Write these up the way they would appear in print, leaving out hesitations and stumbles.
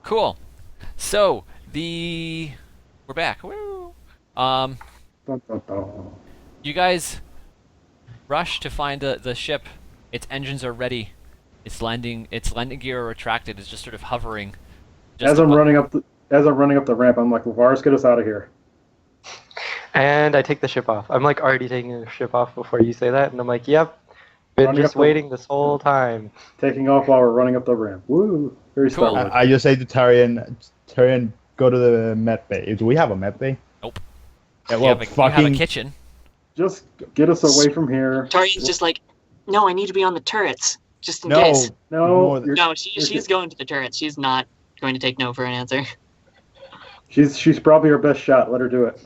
Cool. So we're back. Woo. Um, Dun, dun, dun. you guys rush to find the ship. Its engines are ready. Its landing gear retracted. It's just sort of hovering. Just As I'm above. running up the as I'm running up the ramp, I'm like, Lavaris, get us out of here. And I take the ship off. I'm like already taking the ship off before you say that, and I'm like, yep, been Running up just the waiting this whole time. taking off while we're running up the ramp. Woo! Very Star Cool. Wars. I just say to Tyrion, go to the med bay. Do we have a med bay? Nope. Yeah, You well, have you have a fucking. kitchen. Just get us away from here. Tarian's just like, no, I need to be on the turrets, just in No, case. No, More than- you're- No, you're- she's going to the turrets. She's not going to take no for an answer. she's probably our best shot. Let her do it.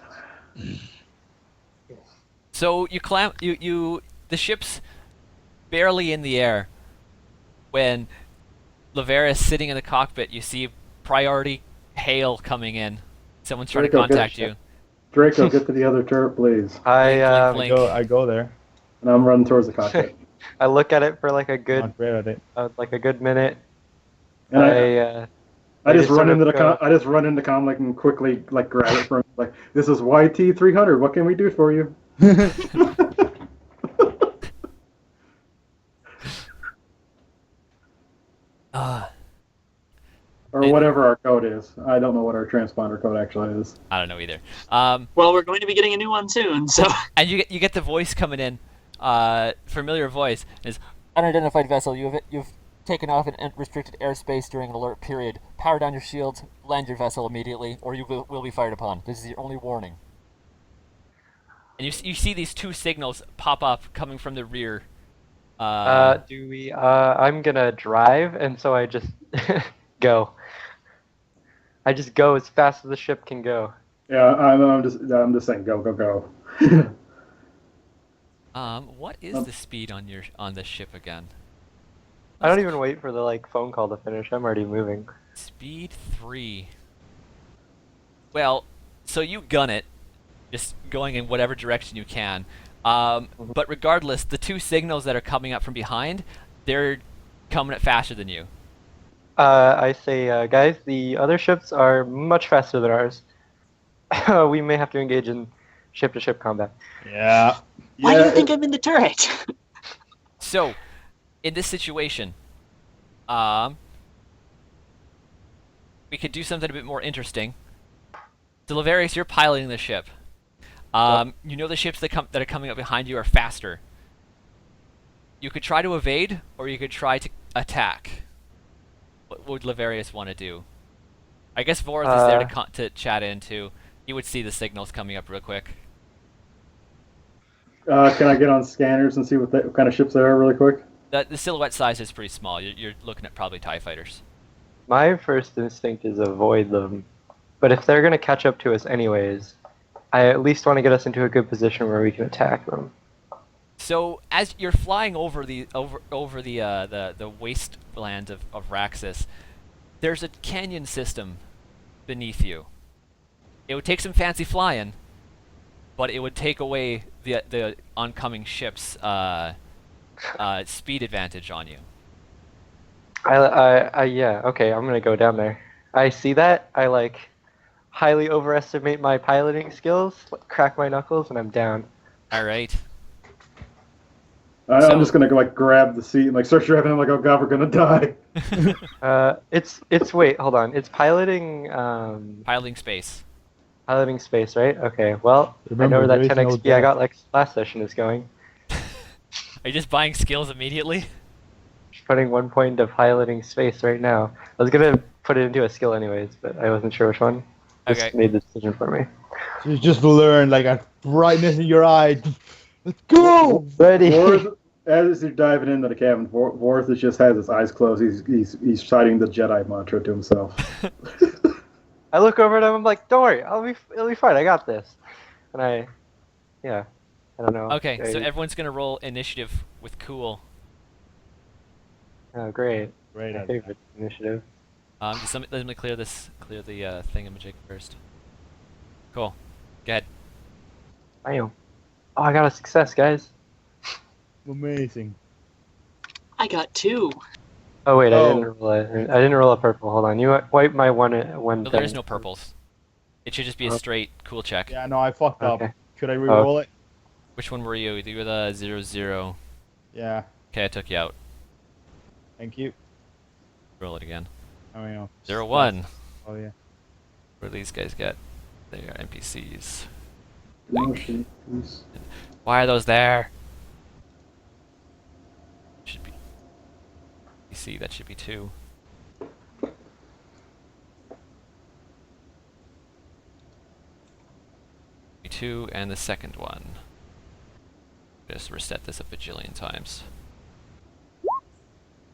So the ship's barely in the air when Lavera's sitting in the cockpit. You see priority hail coming in. Someone's trying to Draco, contact get- you. Draco, get to the other turret, please. I Blink. I go there. And I'm running towards the cockpit. I look at it for like a good Not great at it. minute. And I just just run sort into of the go- I just run into Comlink and quickly like grab it from like, this is YT300. What can we do for you? Uh, Or whatever our code is. I don't know what our transponder code actually is. I don't know either. Well, we're going to be getting a new one soon, so And you get the voice coming in, familiar voice is unidentified vessel. You've taken off in restricted airspace during an alert period. Power down your shields. Land your vessel immediately, or you will be fired upon. This is your only warning. And you see these two signals pop up coming from the rear. do we? I'm gonna drive, and so I just go. I just go as fast as the ship can go. Yeah, I'm just saying go, go, go. What is the speed on this ship again? I don't even wait for the like phone call to finish. I'm already moving. Speed 3. Well, so you gun it, just going in whatever direction you can. But regardless, the two signals that are coming up from behind, they're coming up faster than you. I say, guys, the other ships are much faster than ours. We may have to engage in ship-to-ship combat. Yeah. why do Yeah, you think I'm in the turret? So, in this situation, we could do something a bit more interesting. So, Laverius, you're piloting the ship. You know the ships that are coming up behind you are faster. You could try to evade, or you could try to attack. What would Laverius want to do? I guess Vorth is there to chat in too. He would see the signals coming up real quick. Can I get on scanners and see what kind of ships they are really quick? The silhouette size is pretty small. You're looking at probably TIE fighters. My first instinct is avoid them, but if they're gonna catch up to us anyways, I at least want to get us into a good position where we can attack them. So as you're flying over the wasteland of Raxus, there's a canyon system beneath you. It would take some fancy flying, but it would take away the oncoming ship's speed advantage on you. Yeah, okay, I'm gonna go down there. I see that. I like highly overestimate my piloting skills, crack my knuckles, and I'm down. All right. I'm So- just gonna like grab the seat and like start driving. I'm like, oh god, we're gonna die. It's wait, hold on. It's piloting Piloting space. piloting space, right? Okay. Well, I know Remember, where there that is 10 no XP I death. got like last session is going. Are you just buying skills immediately? Just putting 1 point of piloting space right now. I was gonna put it into a skill anyways, but I wasn't sure which one. Just Okay. made the decision for me. So you just learn like a brightness in your eye. Let's go. Ready. Vorth, as you're diving into the cabin, Vorth just has his eyes closed. He's citing the Jedi mantra to himself. I look over at him. I'm like, "Don't worry, it'll be fine. I got this." And I don't know. Okay, so everyone's gonna roll initiative with Cool. Oh, great. Great. My favorite initiative. Just let me clear the thingamajig first. Cool. Go ahead. Bam. Oh, I got a success, guys. Amazing. I got 2. Oh wait, I Oh. didn't roll I didn't roll a purple. Hold on. You wipe my one No, thing. there's no purples. It should just be a Oh. straight cool check. Yeah, no, I fucked up. Okay. Should I re-roll it? Which one were you? You were the 0-0. Yeah, Okay, I took you out. thank you. Roll it again. Oh, you know. 0-1. Oh, yeah. What do these guys get? They are NPCs. Motion, please. Why are those there? Should be. NPC, that should be 2. Be 2, and the second one. Just reset this a bajillion times.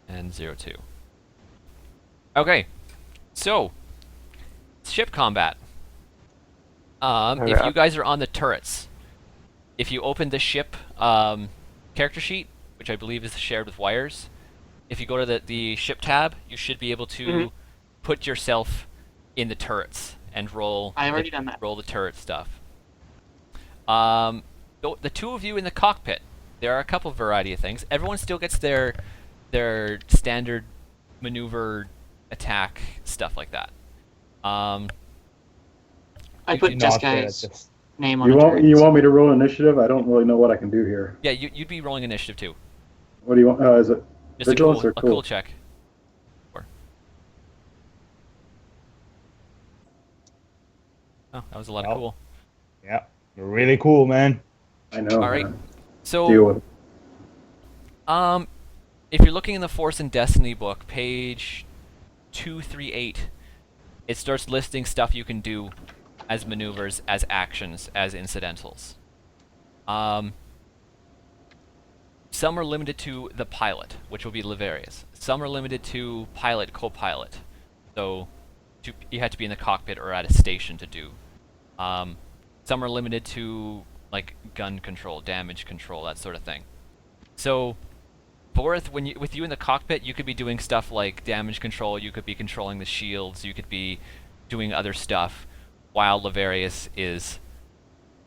And 0-2. Okay, so ship combat. If Okay. you guys are on the turrets, if you open the ship character sheet, which I believe is shared with wires, if you go to the ship tab, you should be able to put yourself in the turrets and roll. I've already done that. Roll the turret stuff. The two of you in the cockpit, there are a couple variety of things. Everyone still gets their standard maneuver, attack, stuff like that. I You put do this Not good at guy's this. name on You the want turret. you want me to roll initiative? I don't really know what I can do here. Yeah, you'd be rolling initiative too. What do you want? Is it Just a vigilance cool, or a cool? cool check. Oh, that was a lot of Well, cool. Yeah, you're really cool, man. I know. All right. man. Deal So, with it. if you're looking in the Force and Destiny book, page 238, it starts listing stuff you can do as maneuvers, as actions, as incidentals. Some are limited to the pilot, which will be Levarius. Some are limited to pilot, co-pilot. So, you have to be in the cockpit or at a station to do. Some are limited to like gun control, damage control, that sort of thing. So, Borth, with you in the cockpit, you could be doing stuff like damage control. You could be controlling the shields. You could be doing other stuff, while Levarius is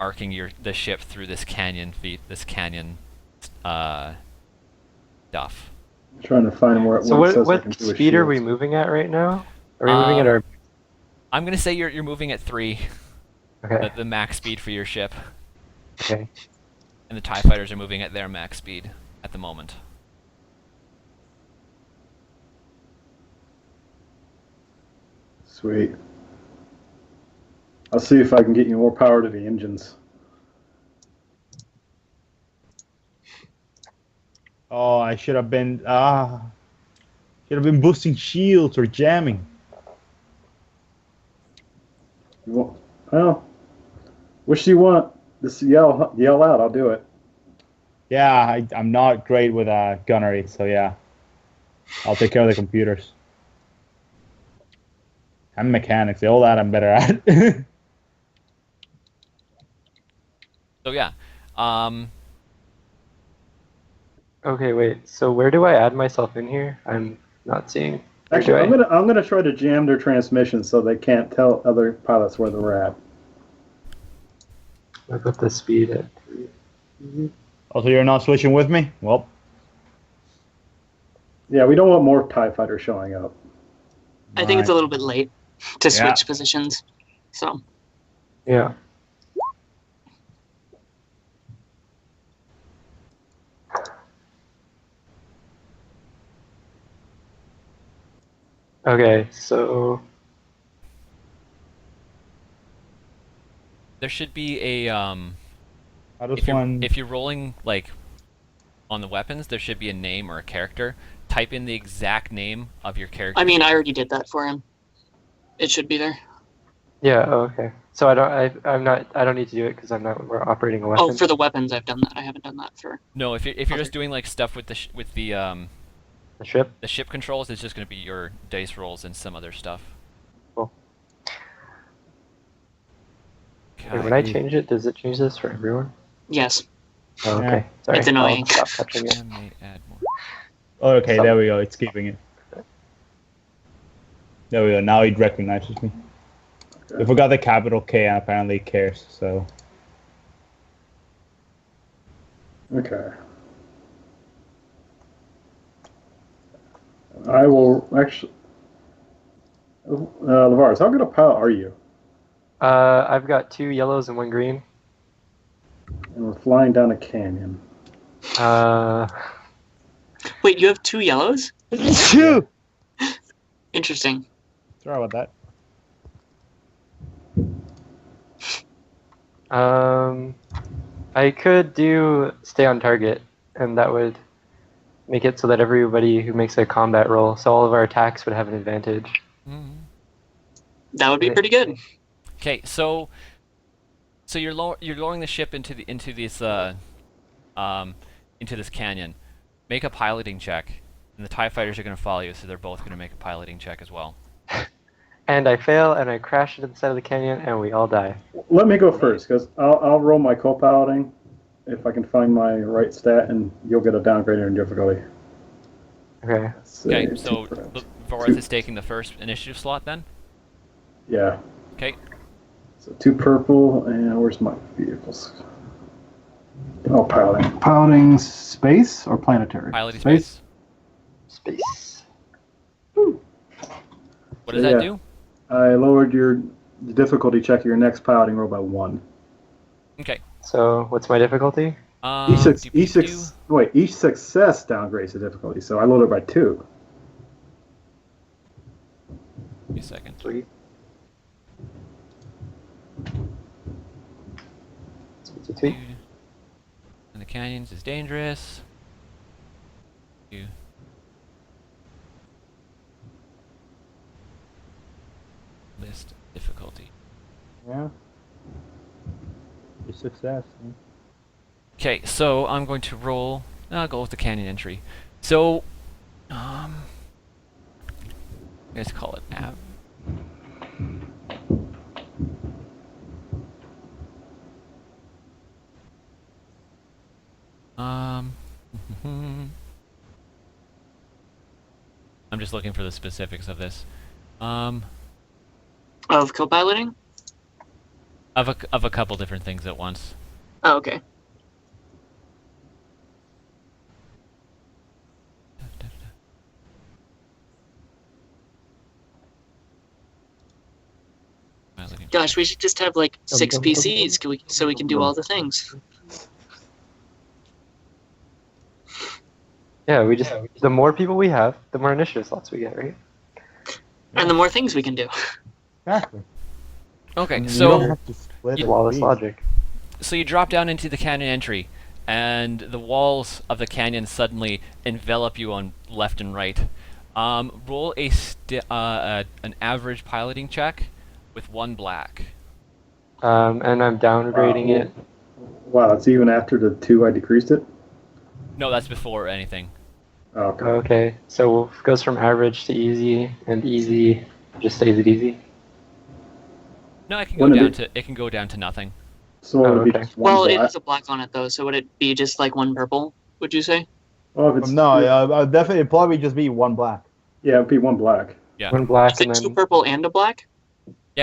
arcing the ship through this canyon stuff. Trying to find where it So where it says I what can do a speed are we shield. moving at right now? Are we moving at our? I'm gonna say you're moving at 3, Okay. the max speed for your ship, Okay. and the TIE fighters are moving at their max speed at the moment. Sweet. I'll see if I can get you more power to the engines. Oh, I should have been boosting shields or jamming. You want, well, which do you want? Just yell out. I'll do it. Yeah, I'm not great with gunnery, so yeah, I'll take care of the computers and mechanics. All that I'm better at. So yeah, Okay. Wait. So where do I add myself in here? I'm not seeing. Where Actually, do I'm gonna try to jam their transmission so they can't tell other pilots where they're at. I put the speed at 3. Also, you're not switching with me? Well, Yeah, we don't want more TIE fighters showing up. I think it's a little bit late to Yeah. switch positions. So Yeah. Okay. So there should be a I just want. if you're rolling like on the weapons, there should be a name or a character. Type in the exact name of your character. I mean, I already did that for him. It should be there. yeah. Oh, okay. So I'm not. I don't need to do it because we're operating a weapon. Oh, for the weapons, I've done that. I haven't done that for. No, if you're Okay. just doing like stuff with the The ship. the ship controls, it's just going to be your dice rolls and some other stuff. Cool. Wait, when I change it, does it change this for everyone? Yes. Oh, Yeah. okay. Sorry. It's annoying. I'll stop touching it. I may add more. Oh, okay, there we go. It's keeping it. There we go. Now it recognizes me. We forgot the capital K, and apparently it cares. So Okay. I will actually. Lavaris, how good a pilot are you? I've got 2 yellows and 1 green. And we're flying down a canyon. Wait, you have 2 yellows? Phew! Interesting. Sorry about that. I could do stay on target, and that would make it so that everybody who makes a combat roll, so all of our attacks would have an advantage. Mhm. That would be pretty good. Okay, so you're lowering the ship into this canyon. Make a piloting check, and the TIE fighters are going to follow you, so they're both going to make a piloting check as well. And I fail, and I crash into the side of the canyon, and we all die. Let me go first, because I'll roll my co-piloting if I can find my right stat, and you'll get a downgrade in difficulty. Okay. Okay, so Vorth is taking the first initiative slot then. Yeah. Okay. So 2 purple, and where's my vehicles? Oh, piloting. Piloting space or planetary? Piloting space. Space. What does that do? I lowered the difficulty check of your next piloting roll by 1. Okay. So, what's my difficulty? Each success downgrades the difficulty, so I lowered it by 2. Give me a second. Sweet. Sweet. And the canyons is dangerous. You. List difficulty. Yeah. Your success. Okay, so I'm going to roll. I'll go with the canyon entry. So, let's call it nav. I'm just looking for the specifics of this. Of co-piloting? Of a couple different things at once. Oh, okay. Gosh, we should just have like 6 PCs so we can do all the things. Yeah, the more people we have, the more initiative slots we get, right? And the more things we can do. Exactly. Okay, You don't so have to split it, Flawless please. logic. you drop down into the canyon entry, and the walls of the canyon suddenly envelop you on left and right. Roll an average piloting check with 1 black. And I'm downgrading it. Wow, that's even after the 2 I decreased it? No, that's before anything. Oh, okay. Okay, so it goes from average to easy, and easy just stays at easy. No, it can go Wouldn't down it to it can go down to nothing. So it would be okay. just 1 Well, it black. has a black on it though, so would it be just like 1 purple, would you say? Oh, if it's No, I'll definitely it'd probably just be 1 black. Yeah, it'd be 1 black. Yeah. One black, Is it and 2 then purple and a black?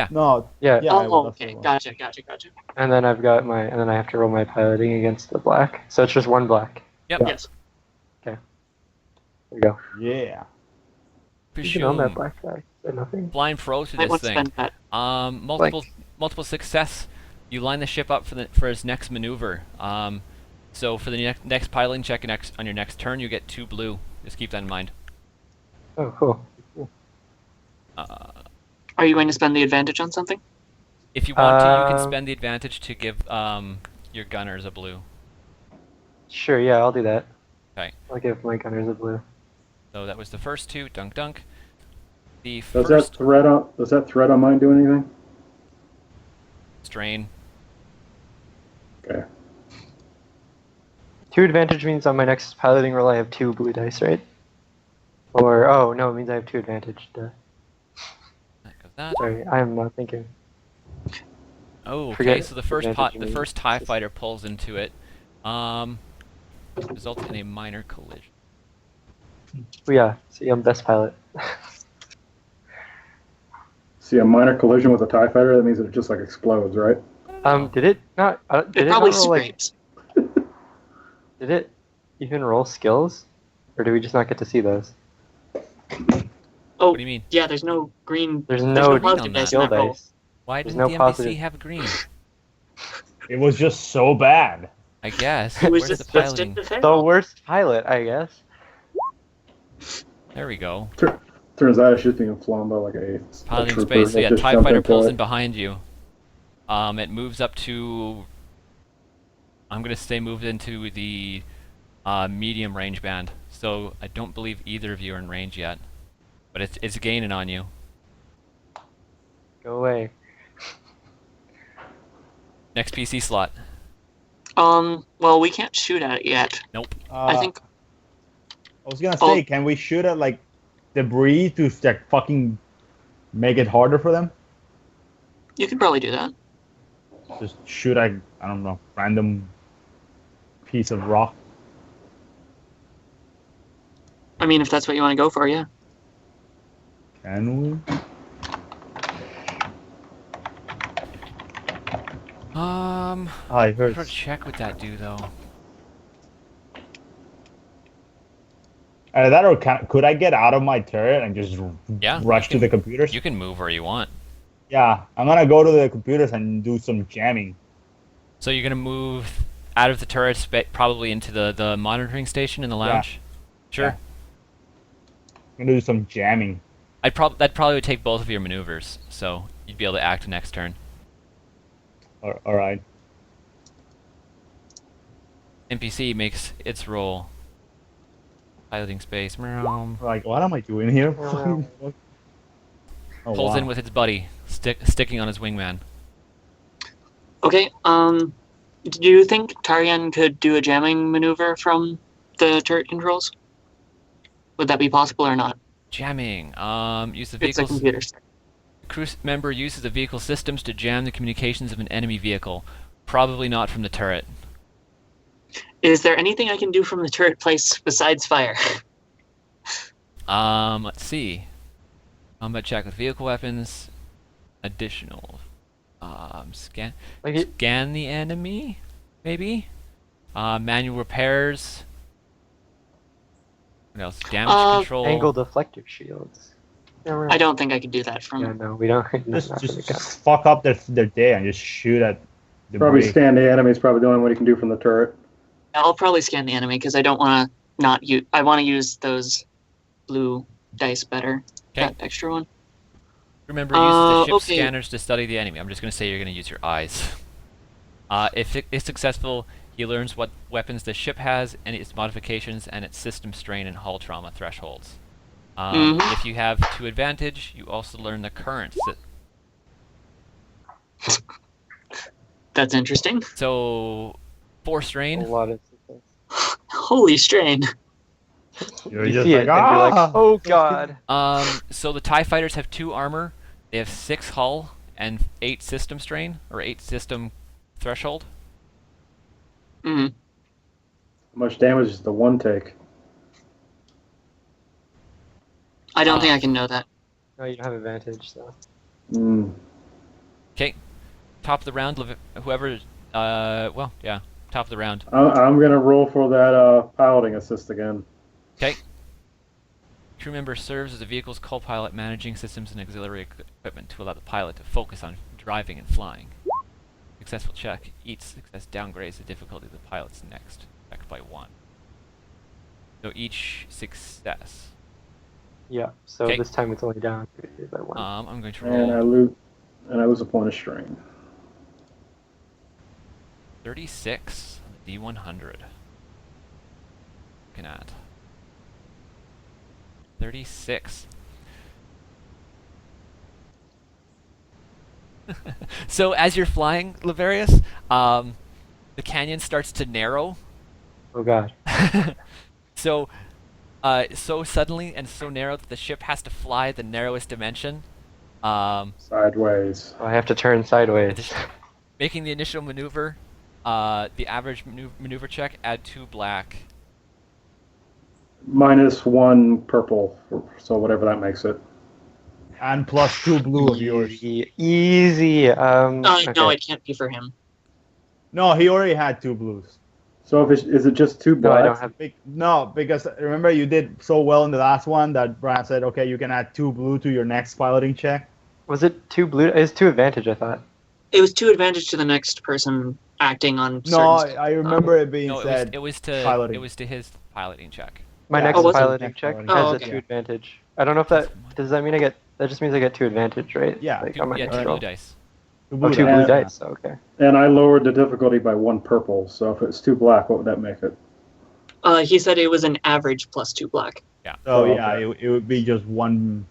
No, yeah, yeah. I Oh, will okay. definitely- Gotcha. and then I've got and then I have to roll my piloting against the black. So it's just 1 black. Yep. Yes. There we go. Yeah. You can own that Pshoom. black guy. Or nothing. Blind pro to Might this want to thing. spend that. Multiple success. You line the ship up for its next maneuver. So for the next piloting check on your next turn, you get 2 blue. Just keep that in mind. Oh, cool. Are you going to spend the advantage on something? If you want to, you can Um, spend the advantage to give your gunners a blue. Sure, yeah, I'll do that. Okay. I'll give my gunners a blue. So that was the first 2. Dunk dunk. The Does first that threat on mine do anything? strain. Okay. 2 advantage means on my next piloting roll I have 2 blue dice, right? Or, oh, no, it means I have 2 advantage. Duh. That goes that. Sorry, I am not thinking. Oh, okay. Forget So the first advantage the means first TIE it's- fighter pulls into it. Results in a minor collision. Oh, yeah, see, I'm best pilot. See a minor collision with a TIE fighter, that means it just like explodes, right? Did it not? Did It it probably not roll, like, scrapes. did it even roll skills, or do we just not get to see those? Oh, What do you mean? yeah, there's no green. There's no no positive on that. dice in skill that roll. dice. Why There's didn't no the NPC positive. have green? It was just so bad. I guess. It was Where's just the piloting? to fail. The worst pilot, I guess. There we go. Turns out it's just being flown by like a Piloting trooper space. So that yeah, just TIE jumped fighter into pulls it. in behind you. It moves up to. I'm gonna say moved into the medium range band. So I don't believe either of you are in range yet, but it's gaining on you. Go away. Next PC slot. Well, we can't shoot at it yet. Nope. I think. I was gonna Oh. say, can we shoot at like debris to like fucking make it harder for them? You could probably do that. Just shoot at, I don't know, random piece of rock. I mean, if that's what you want to go for, yeah. Can we? Ah, it What hurts. check would that do though? That or could I get out of my turret and just Yeah, rush you to the computers? You can move where you want. Yeah, I'm gonna go to the computers and do some jamming. So you're gonna move out of the turret, probably into the monitoring station in the lounge. Sure. Yeah. I'm gonna do some jamming. That probably would take both of your maneuvers, so you'd be able to act next turn. All right. NPC makes its roll. Piloting space. Meow. Like, what am I doing here? Wow. Oh, Pulls wow. in with its buddy, sticking on his wingman. Okay. Do you think Tarian could do a jamming maneuver from the turret controls? Would that be possible or not? Jamming. Use the It's a vehicle's computer. crew member uses the vehicle systems to jam the communications of an enemy vehicle. Probably not from the turret. Is there anything I can do from the turret place besides fire? Let's see. Combat check with vehicle weapons. Additional. Scan the enemy, maybe. Manual repairs. What else? Damage control. Angle deflector shields. I don't think I could do that from. Yeah, no, we don't. Just, not just, really got- just fuck up their day and just shoot at the Probably scan the enemy is probably the only one you can do from the turret. I'll probably scan the enemy because I don't want to not use. I want to use those blue dice better. 'Kay. That extra one. Remember, use the ship okay. scanners to study the enemy. I'm just going to say you're going to use your eyes. If it is successful, he learns what weapons the ship has and its modifications and its system strain and hull trauma thresholds. Mhm. If you have 2 advantage, you also learn the current. That's interesting. So, 4 a strain. lot of success. Holy strain. You're You just see like, it and you're like, ah! oh god. So the TIE fighters have 2 armor. They have 6 hull and 8 system strain or 8 system threshold. Mm. How much damage does the one take? I don't think I can know that. No, you don't have advantage, so. Mm. Okay, top of the round. Whoever, well, yeah, top of the round. I'm gonna roll for that piloting assist again. Okay. Crew member serves as the vehicle's co-pilot, managing systems and auxiliary equipment to allow the pilot to focus on driving and flying. Successful check. Each success downgrades the difficulty of the pilot's next check by 1. So each success. Yeah, so 'Kay. this time it's only down by 1. I'm going to And roll I lose a point of strain. 36 on the D100. Looking at 36. So as you're flying, Laverius, the canyon starts to narrow. Oh god. So suddenly and so narrow that the ship has to fly the narrowest dimension. Sideways. Oh, I have to turn sideways. Making the initial maneuver, the average maneuver check, add 2 black. -1 purple, so whatever that makes it. And plus 2 blue of yours. Easy. No, Okay. it can't be for him. No, he already had 2 blues. So if is it just two No, I don't blacks? have. No, because remember you did so well in the last one that Brian said, okay, you can add 2 blue to your next piloting check. Was it 2 blue? It's 2 advantage, I thought. It was 2 advantage to the next person acting on. No, certain I remember it being No, said. it was to piloting. it was to his piloting check. My Yeah, next oh, was it? piloting Next check piloting has Oh, a okay. 2 advantage. I don't know if that does that mean I get. That just means I get 2 advantage, right? Yeah. Like Two, on my yeah, next two roll. blue dice. 2 Oh, 2 dice. blue Yeah. dice. Okay. And I lowered the difficulty by 1 purple. So if it's 2 black, what would that make it? He said it was an average plus 2 black. So Oh, yeah, okay. it would be just 1.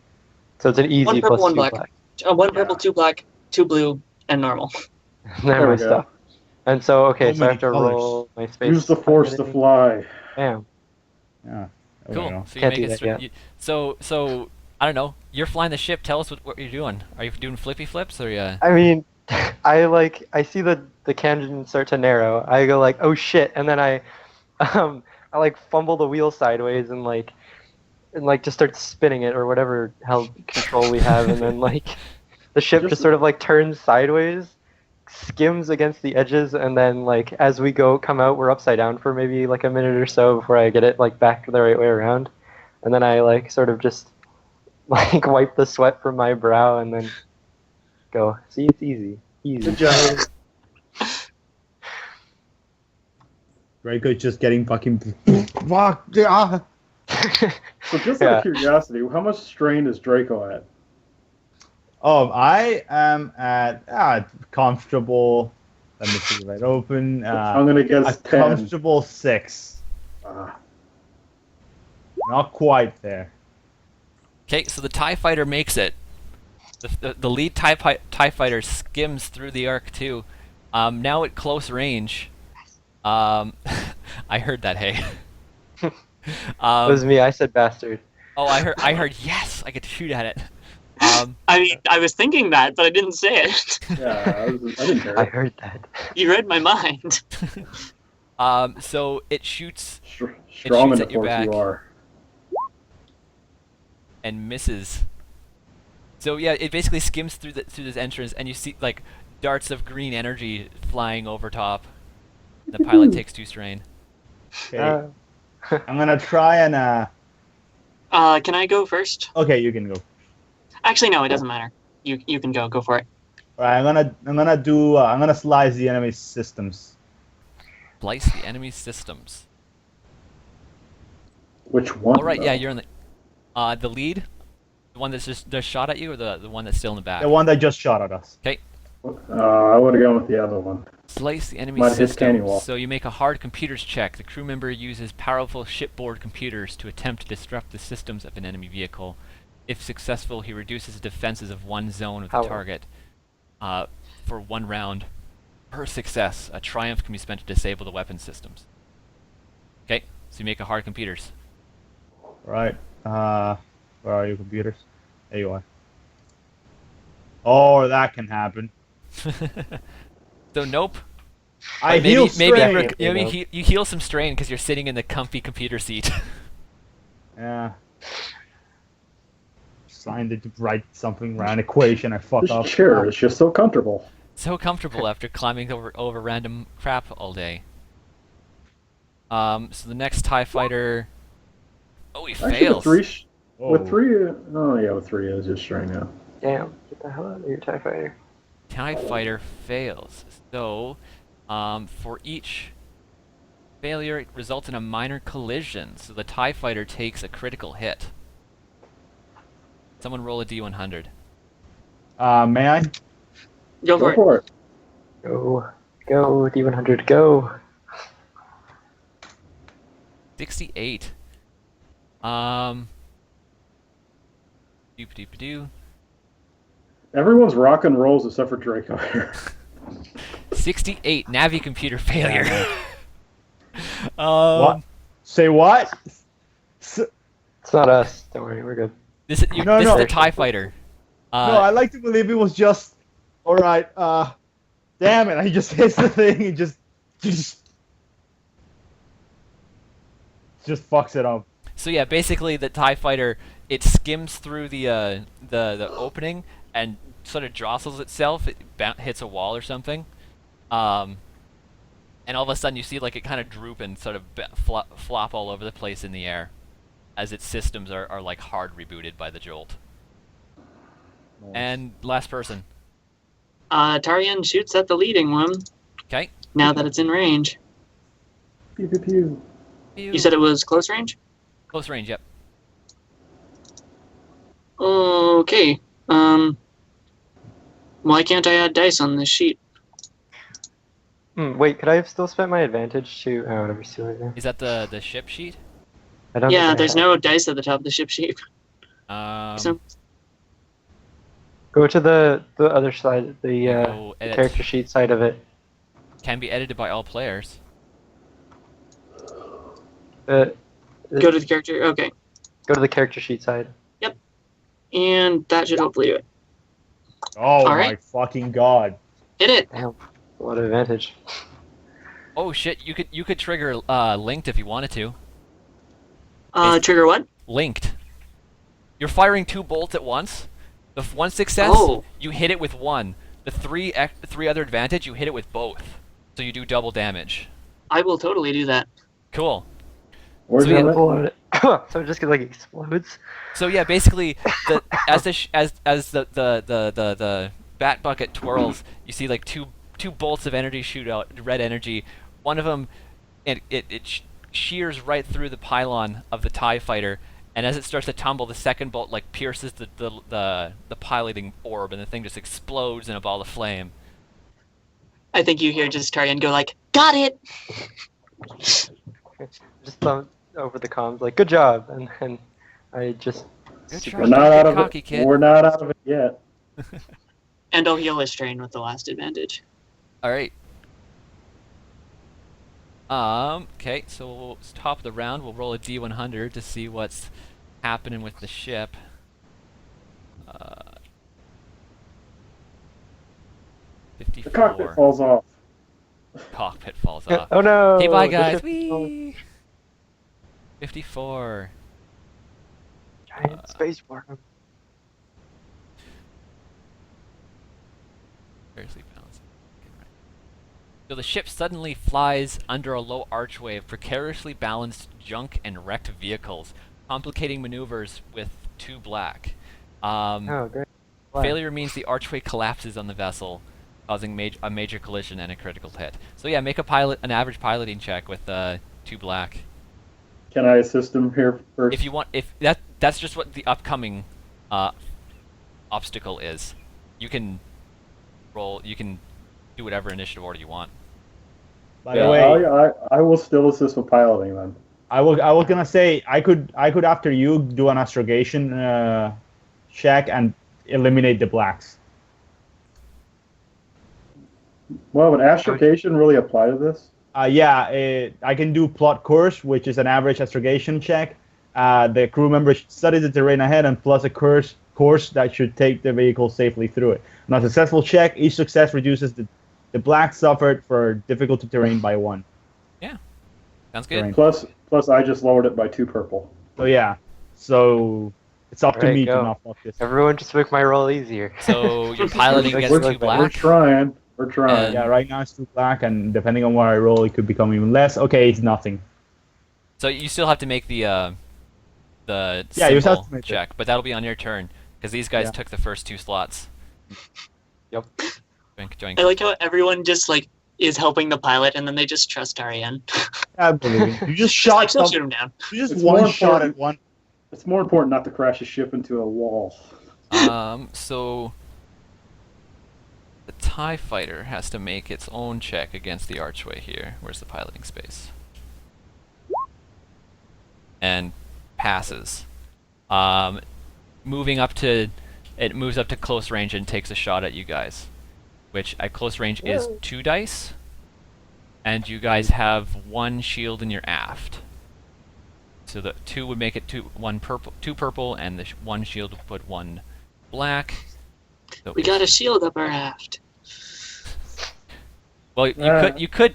So it's an easy 1 purple, plus 1 2 black. black. 1 purple, Yeah. 2 black, 2 blue, and normal. Never There we mind go. stuff. And so okay, So so I many have to colors. roll my space. Use the force to piloting. fly. Damn. Yeah. There we Cool. go. So you Can't make do it that straight. yet. So I don't know. You're flying the ship. Tell us what you're doing. Are you doing flippy flips or you? I mean, I see the canyon start to narrow. I go like, oh shit, and then I like fumble the wheel sideways and like just start spinning it or whatever hell control we have, and then like the ship just sort of like turns sideways, skims against the edges, and then like as we come out, we're upside down for maybe like a minute or so before I get it like back the right way around, and then I like sort of just like wipe the sweat from my brow and then go. See, it's easy. Good job. Draco's just getting fucking. Fuck. Yeah. So just out Yeah. of curiosity, how much strain is Draco at? Oh, I am at comfortable. Let me see if I open. I'm gonna A guess 10. comfortable 6. Ah, Not quite there. Okay, so the TIE fighter makes it. The lead TIE fighter skims through the arc too. Now at close range. I heard that. Hey. It was me. I said bastard. Oh, I heard yes. I get to shoot at it. I mean, I was thinking that, but I didn't say it. yeah, I didn't hear I it. heard that. You read my mind. So it shoots Strong in shoots the at your force you back. are. and misses. So yeah, it basically skims through this entrance, and you see like darts of green energy flying over top. The pilot takes 2 strain. Okay. I'm gonna try and. Can I go first? Okay, you can go. Actually, no, it doesn't matter. You can go. Go for it. All right, I'm gonna slice the enemy systems. Slice the enemy systems. Which one? All right, yeah, though? you're in the lead, the one that's just shot at you, or the one that's still in the back. The one that just shot at us. Okay. I would have gone with the other one. Slice the enemy Might hit Canny systems. Wall. So you make a hard computers check. The crew member uses powerful shipboard computers to attempt to disrupt the systems of an enemy vehicle. If successful, he reduces the defenses of one zone of the How? target for 1 round. Per success, a triumph can be spent to disable the weapon systems. Okay, so you make a hard computers. Right. Where are your computers? There you are. Oh, that can happen. So nope. I But heal maybe strain. you heal some strain because you're sitting in the comfy computer seat. Yeah. Signed it to write something around equation. I fuck This up. chair is just so comfortable. So comfortable after climbing over random crap all day. So the next TIE fighter. Oh, he Actually, fails. with 3, oh yeah, with 3 is just strain now. Damn. Get the hell out of here, TIE fighter. TIE fighter fails. So, for each failure, it results in a minor collision. So the TIE fighter takes a critical hit. Someone roll a D100. May I? Go Go for it. for it. Go, D100, go. 68. Doop-a-doop-a-doo. Everyone's rock and rolls except for Draco here. 68. Navi computer failure. What? Say what? It's not us. Don't worry, we're good. This is No, this no. is the TIE fighter. No, I like to believe it was just. All right. Damn it! I just hits the thing and just fucks it up. So yeah, basically the TIE fighter, it skims through the opening and sort of jostles itself. It hits a wall or something, and and all of a sudden you see like it kind of droop and sort of flop all over the place in the air, as its systems are like hard rebooted by the jolt. Nice. And last person. Tarian shoots at the leading one. Okay. Now that it's in range. Pew pew pew. You said it was close range? Close range. Yep. Okay. Why can't I add dice on this sheet? Wait, could I have still spent my advantage to? Oh, whatever. See right there. Is that the ship sheet? I don't. Yeah, think I there's have. no dice at the top of the ship sheet. So Go to the other side, the Go edit. character sheet side of it. Can be edited by all players. The, go to the character. Okay. Go to the character sheet side. And that should hopefully do it. Oh All my right. fucking god. Hit it. Damn, what an advantage. Oh shit! You could trigger linked if you wanted to. Trigger what? Linked. You're firing 2 bolts at once. The one success, Oh. you hit it with one. The three other advantage, you hit it with both. So you do double damage. I will totally do that. Cool. Where's So, yeah, that? Pull it. So it just like explodes. So yeah, basically, as the bat bucket twirls, you see like two bolts of energy shoot out, red energy. One of them, it shears right through the pylon of the TIE fighter, and as it starts to tumble, the second bolt like pierces the piloting orb, and the thing just explodes in a ball of flame. I think you hear just Tarian go like, "Got it!" Just thumb over the comms, like, good job, and I just. Good super- try. We're not out of Cocky it. kid. We're not out of it yet. And I'll heal his strain with the last advantage. All right. Okay, so top of the round, we'll roll a D100 to see what's happening with the ship. The 54. cockpit falls off. Cockpit falls off. Oh no! Okay, bye the guys. ship- Whee! 54. Giant space worm. Variously balanced. Okay, right. So the ship suddenly flies under a low archway of precariously balanced junk and wrecked vehicles, complicating maneuvers with 2 black. Oh, great. Wow. Failure means the archway collapses on the vessel, causing a major collision and a critical hit. So yeah, make an average piloting check with 2 black. Can I assist him here first? If you want, that's just what the upcoming obstacle is. You can roll. You can do whatever initiative order you want. By the way, I will still assist with piloting then. I was gonna say I could after you do an astrogation check and eliminate the blacks. Well, would astrogation really apply to this? I can do plot course, which is an average astrogation check. The crew member studies the terrain ahead and plus a course that should take the vehicle safely through it. On a successful check, each success reduces the black suffered for difficulty terrain by 1. Sounds good. Terrain. Plus, I just lowered it by 2 purple. So yeah, so it's up to Alright, me go. to not fuck this. Everyone just make my roll easier. So you're piloting We're- against we're 2 We're black. trying. We're trying. And- Yeah, right now it's 2 black, and depending on what I roll, it could become even less. Okay, it's nothing. So you still have to make the Yeah, you symbol still have to make it. check, but that'll be on your turn because these guys Yeah. took the first 2 slots. Yep. Joink. I like how everyone just like is helping the pilot, and then they just trust Tarian. I believe it. You just Like, shot she'll some, shoot him down. you just It's one more shot important- at one. It's more important not to crash a ship into a wall. So the TIE fighter has to make its own check against the archway here. Where's the piloting space? And passes. Moving up to, it moves up to close range and takes a shot at you guys, which at close range is 2 dice, and you guys have 1 shield in your aft. So the 2 would make it 2 purple, and the 1 shield would put 1 black. So We got a shield up our aft. Well, you could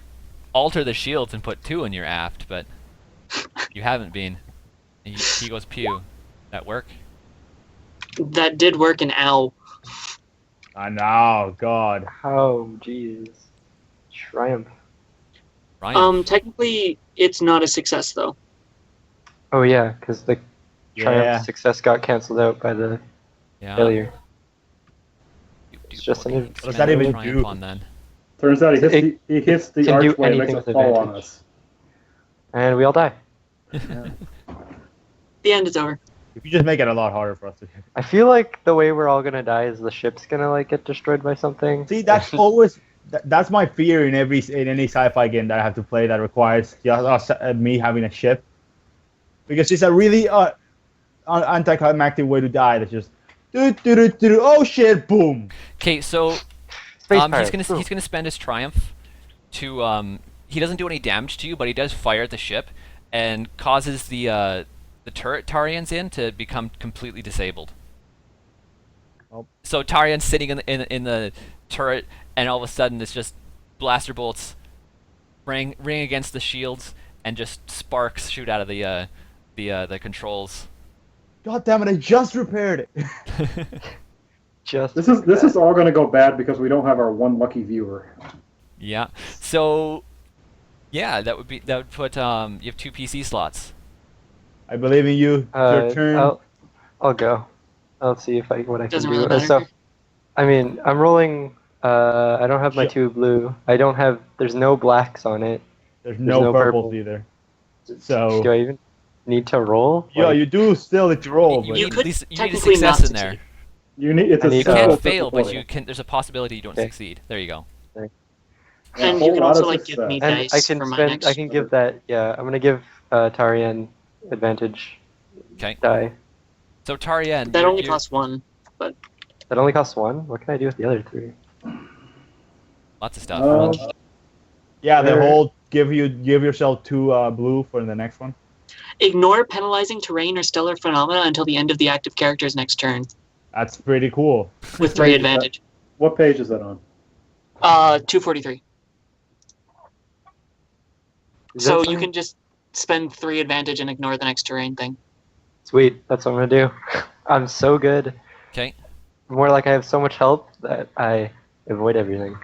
alter the shields and put 2 in your aft, but you haven't been. He goes pew. That work? That did work in OW. I know, God. Oh, jeez. Triumph. Ryan. Technically, it's not a success though. Oh yeah, because the Yeah. triumph success got canceled out by the Yeah. failure. It's just an- what does that even do? On then? Turns out he hits the can do archway and makes anything it with fall on advantage. us. And we all die. The end is over. If you just make it a lot harder for us to hit. I feel like the way we're all gonna die is the ship's gonna like get destroyed by something. See, that's always that's my fear in any sci-fi game that I have to play that requires me having a ship, because it's a really anticlimactic way to die. That's just oh shit, boom. Okay, so Space he's pirates. gonna spend his triumph to he doesn't do any damage to you, but he does fire at the ship and causes the turret Tarian's in to become completely disabled. Oh. So Tarian's sitting in the turret, and all of a sudden it's just blaster bolts ring against the shields, and just sparks shoot out of the controls. God damn it! I just repaired it. Just This is all going to go bad because we don't have our one lucky viewer. Yeah. So yeah, that would put you have 2 PC slots. I believe in you. Your turn. I'll go. I'll see if what I can Doesn't do. really matter. So, I mean, I'm rolling. I don't have my Sure. 2 blue. I don't have. There's no blacks on it. There's no no purples purple. either. Do So I even need to roll? yeah, Like, you do still need to roll. You But You need could at least you need a technically not success in there. succeed. You need it's I a need You to simple can't fail, but difficulty. you can. There's a possibility you don't Okay. succeed. There you go. A And whole you can lot also of like give me success. and dice I can for my spend. next. I can give that. Yeah, I'm gonna give Tarian advantage Okay. die. So Tarian, That you're- only you're- costs 1. That only costs 1. What can I do with the other 3? lots of stuff. yeah, the There- whole give yourself 2 blue for the next one. Ignore penalizing terrain or stellar phenomena until the end of the active character's next turn, That's pretty cool. with Page 3 is that? advantage. What page is that on? 243. Is So that you something? can just spend 3 advantage and ignore the next terrain thing. Sweet. That's what I'm gonna do. I'm so good. Okay. More like I have so much help that I avoid everything.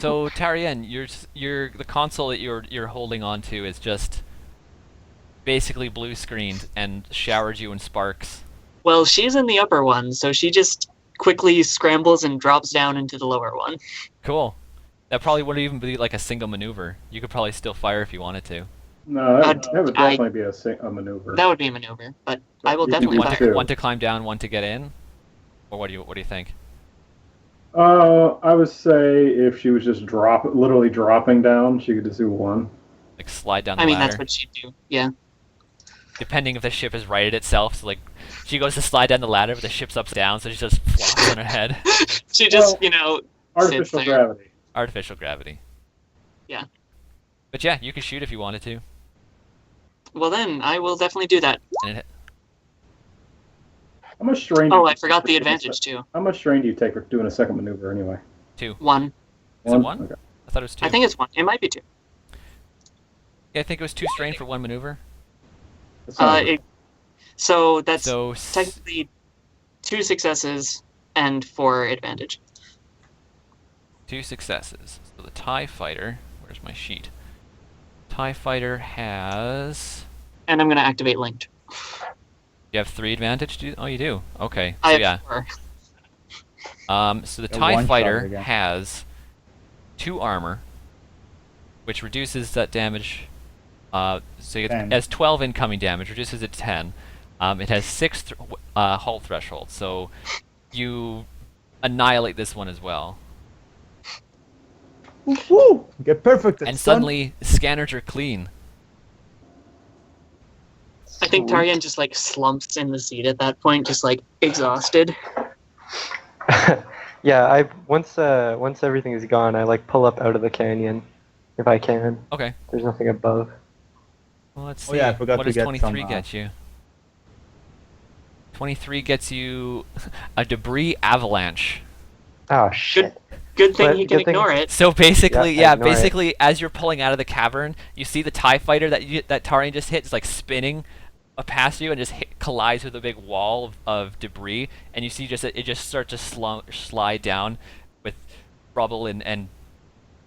So Tarian, the console that you're holding on to is just basically blue screened and showered you in sparks. Well, she's in the upper one, so she just quickly scrambles and drops down into the lower one. Cool. That probably wouldn't even be like a single maneuver. You could probably still fire if you wanted to. No, that would I- definitely be a maneuver. That would be a maneuver, but I will You can definitely do One that. fire. Two. one to climb down, one to get in, or what do you think? I would say if she was just literally dropping down, she could just do one. Like slide down the I mean, ladder. that's what she'd do. Yeah. Depending if the ship has righted itself, so like she goes to slide down the ladder, but the ship's upside down, so she just flops on her head. She just, Well, sits Artificial there. gravity. Artificial gravity. Yeah. But yeah, you could shoot if you wanted to. Well, then, I will definitely do that. And How much strain? Oh, I forgot the advantage, too. How much strain do you take for doing a second maneuver anyway? 1. Is it one? Okay. I thought it was 2. I think it's 1. It might be 2. Yeah, I think it was 2 strain for 1 maneuver. That's not So that's So technically 2 successes and 4 advantage. 2 successes. So the TIE Fighter, where's my sheet? TIE Fighter has... And I'm going to activate linked. You have 3 advantage? Oh, you do? Okay. So I have yeah. 4. So the A TIE one-shot Fighter again. has 2 armor, which reduces that damage. So it 10. has 12 incoming damage, reduces it to 10. It has 6 hull threshold, so you annihilate this one as well. Woo! Get perfect. And son. suddenly, scanners are clean. I think Tarian just, slumps in the seat at that point, just, exhausted. Yeah, once everything is gone, I pull up out of the canyon, if I can. Okay. There's nothing above. Well, let's Oh, see. yeah, I forgot what to does get 23 some, get you? 23 gets you a debris avalanche. Oh shit! Good thing But he can good thing- ignore it. So basically, Yeah, yeah, ignore it. basically, as you're pulling out of the cavern, you see the TIE Fighter that Tarian just hit is spinning past you and just collides with a big wall of debris, and you see it just starts to slide down with rubble and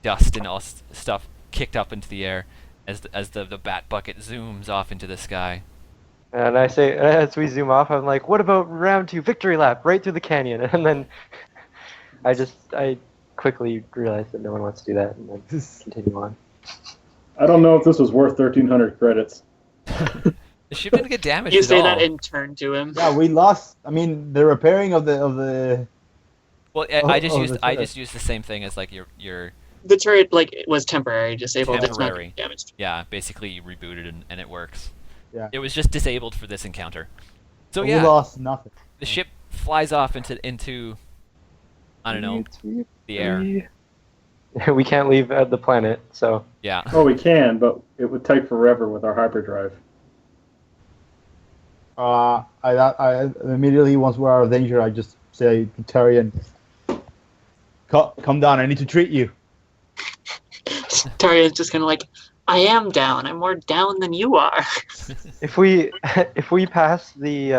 dust and all stuff kicked up into the air as the bat bucket zooms off into the sky. And I say, as we zoom off, I'm like, what about round 2, victory lap, right through the canyon? And then I quickly realize that no one wants to do that, and then continue on. I don't know if this was worth 1,300 credits. The ship didn't get damaged You at say all. that in turn to him. Yeah, we lost. I mean, the repairing of the. Well, I just Oh, used that's I right. just used the same thing as like your The turret it was temporary disabled. Temporary. It's not damaged. yeah, basically you rebooted and it works. Yeah. It was just disabled for this encounter. So We yeah, lost nothing. the ship flies off into I don't know, the air. We can't leave the planet, so Yeah. Oh, we can, but it would take forever with our hyperdrive. I immediately, once we're out of danger, I just say to Tarian, come down. I need to treat you. Taria's just kind of like, I am down. I'm more down than you are. if we pass the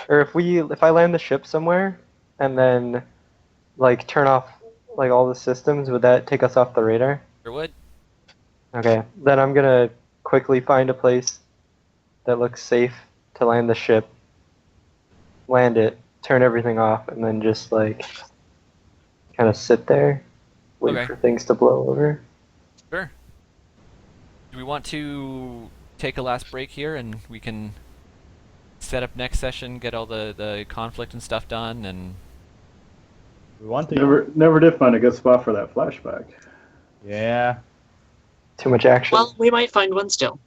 or if I land the ship somewhere and then like turn off like all the systems, would that take us off the radar? Sure would. Okay, then I'm gonna quickly find a place that looks safe to land the ship, land it, turn everything off, and then just like kind of sit there, wait Okay. for things to blow over. Sure. Do we want to take a last break here and we can set up next session, get all the conflict and stuff done, and We want to. Never did find a good spot for that flashback. Yeah. Too much action. Well, we might find one still.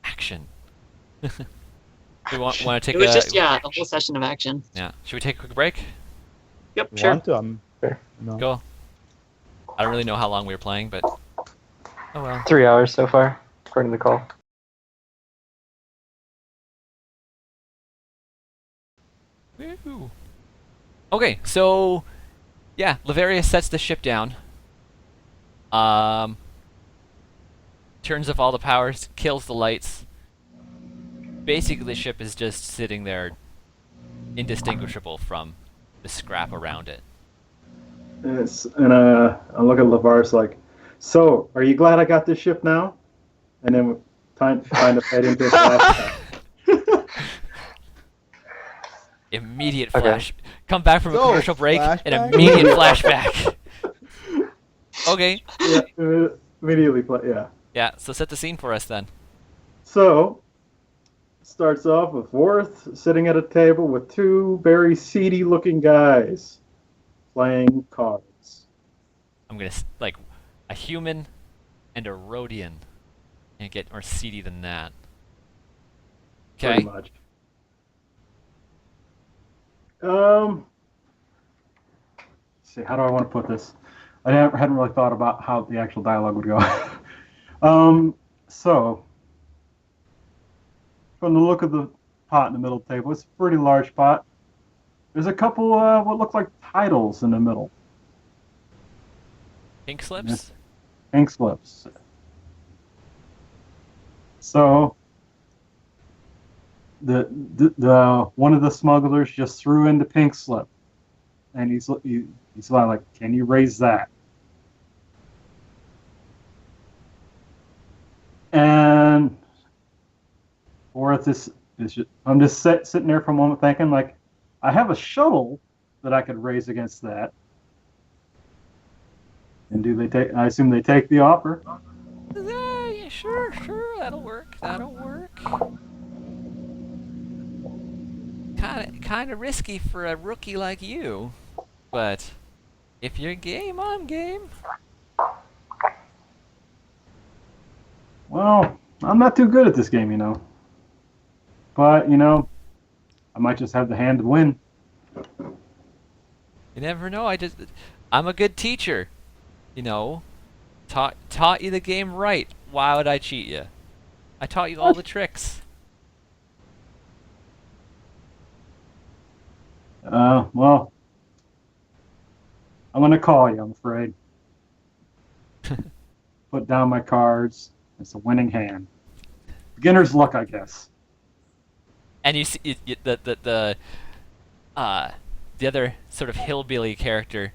action. We want to take It was a just, a whole session of action. yeah. Should we take a quick break? Yep, We sure. want to. I'm. Sure. No. Go. I don't really know how long we were playing, but oh well. 3 hours so far, according to the call. Woo. Okay, so yeah, Laverius sets the ship down. Turns off all the powers, kills the lights. Basically, the ship is just sitting there, indistinguishable from the scrap around it. And I look at Lavaris like, so, are you glad I got this ship now? And then time to head into a flashback. Immediate Okay. flash. Come back from a So, commercial break, an flashback? immediate flashback. Okay. Yeah, immediately play, yeah. Yeah, so set the scene for us then. So, starts off with Worth sitting at a table with two very seedy looking guys playing cards. I'm gonna like a human and a Rhodian. Can't get more seedy than that. Pretty Okay. much. Let's see, how do I want to put this? I hadn't really thought about how the actual dialogue would go. So, from the look of the pot in the middle of the table, it's a pretty large pot. There's a couple what look like titles in the middle, Pink slips. ink slips. So, the one of the smugglers just threw in the pink slip, and he's like, "Can you raise that?" And Worth is just, I'm just sitting there for a moment thinking, like, I have a shuttle that I could raise against that. And do they take? I assume they take the offer. Yeah, sure, that'll work. Kind of risky for a rookie like you, but if you're game, I'm game. Well, I'm not too good at this game, you know. But I might just have the hand to win. You never know. I'm a good teacher. Taught you the game right. Why would I cheat you? I taught you all the tricks. Well, I'm gonna call you, I'm afraid. Put down my cards. It's a winning hand. Beginner's luck, I guess. And you see the other sort of hillbilly character,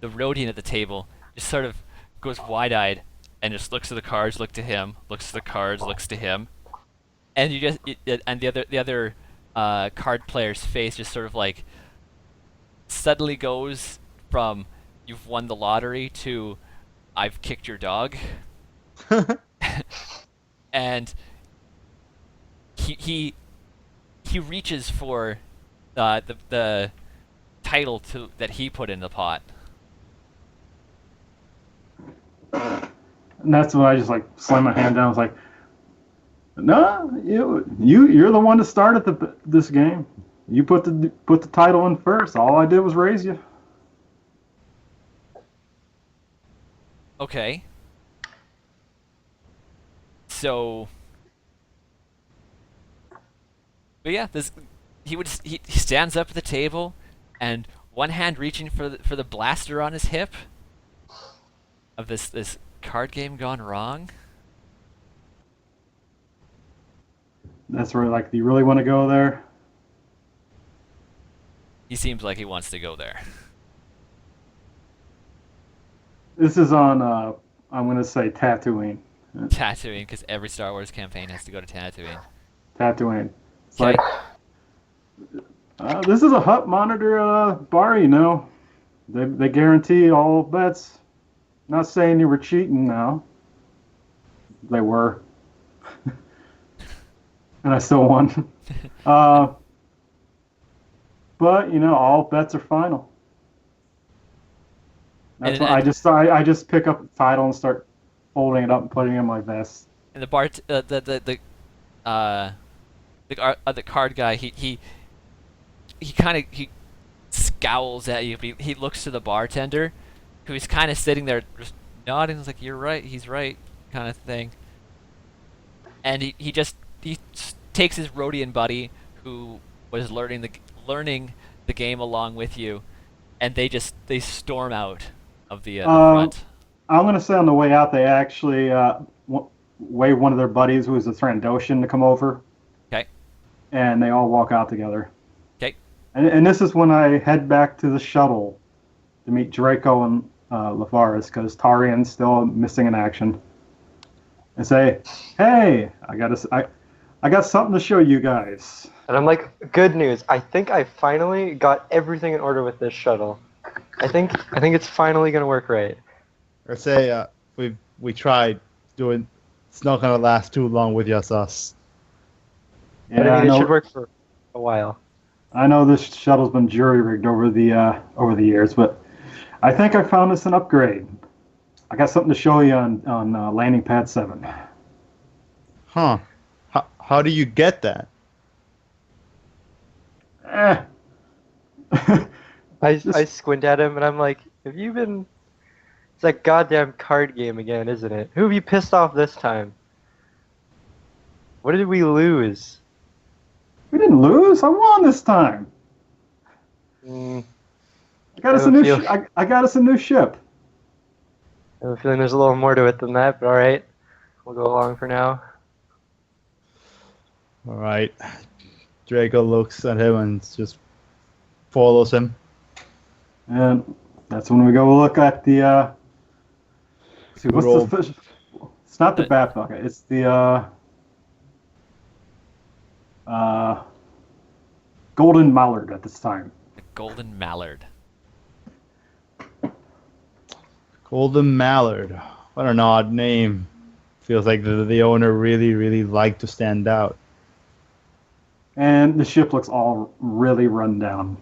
the Rhodian at the table, just sort of goes wide-eyed and just looks at the cards, looks to him, looks to the cards, looks to him, and and the other card player's face just sort of like suddenly goes from "you've won the lottery" to "I've kicked your dog," and he reaches for the title that he put in the pot. And that's when I just like slammed my hand down. I was like, "No, you're the one to start at this game. You put the title in first. All I did was raise you." Okay. So, but yeah, he stands up at the table, and one hand reaching for the blaster on his hip of this card game gone wrong. That's where like, do you really want to go there? He seems like he wants to go there. This is on. I'm gonna say Tatooine. Tatooine, because every Star Wars campaign has to go to Tatooine. Tatooine. It's Okay. like, this is a Hut Monitor bar, you know. They guarantee all bets. Not saying you were cheating now. They were. And I still won. But, you know, all bets are final. That's And- why I just pick up the title and start folding it up and putting it in my vest. And the the card guy, he scowls at you. But he looks to the bartender, who's kind of sitting there just nodding. He's like, "You're right. He's right," kind of thing. And he takes his Rhodian buddy, who was learning the game along with you, and they storm out of the front. I'm going to say on the way out, they actually wave one of their buddies, who was a Trandoshan, to come over. Okay. And they all walk out together. Okay. And this is when I head back to the shuttle to meet Draco and Lavaris, because Tarian's still missing in action. And say, "Hey, I got something to show you guys." And I'm like, good news. I think I finally got everything in order with this shuttle. I think it's finally gonna work right. Or say we tried doing. It's not gonna last too long with just us. But I mean, it should work for a while. I know this shuttle's been jury rigged over the years, but I think I found us an upgrade. I got something to show you on landing pad 7. Huh? How do you get that? I squint at him and I'm like, have you been... It's that goddamn card game again, isn't it? Who have you pissed off this time? What did we lose? We didn't lose. I won this time. Mm, I got us a new. I got us a new ship. I have a feeling there's a little more to it than that, but alright. We'll go along for now. All right. Draco looks at him and just follows him. And that's when we go look at the. See, what's Roll. the fish? It's not the bat bucket. It's the golden mallard at this time. The golden mallard. Golden Mallard. What an odd name. Feels like the owner really, really liked to stand out. And the ship looks all really run down,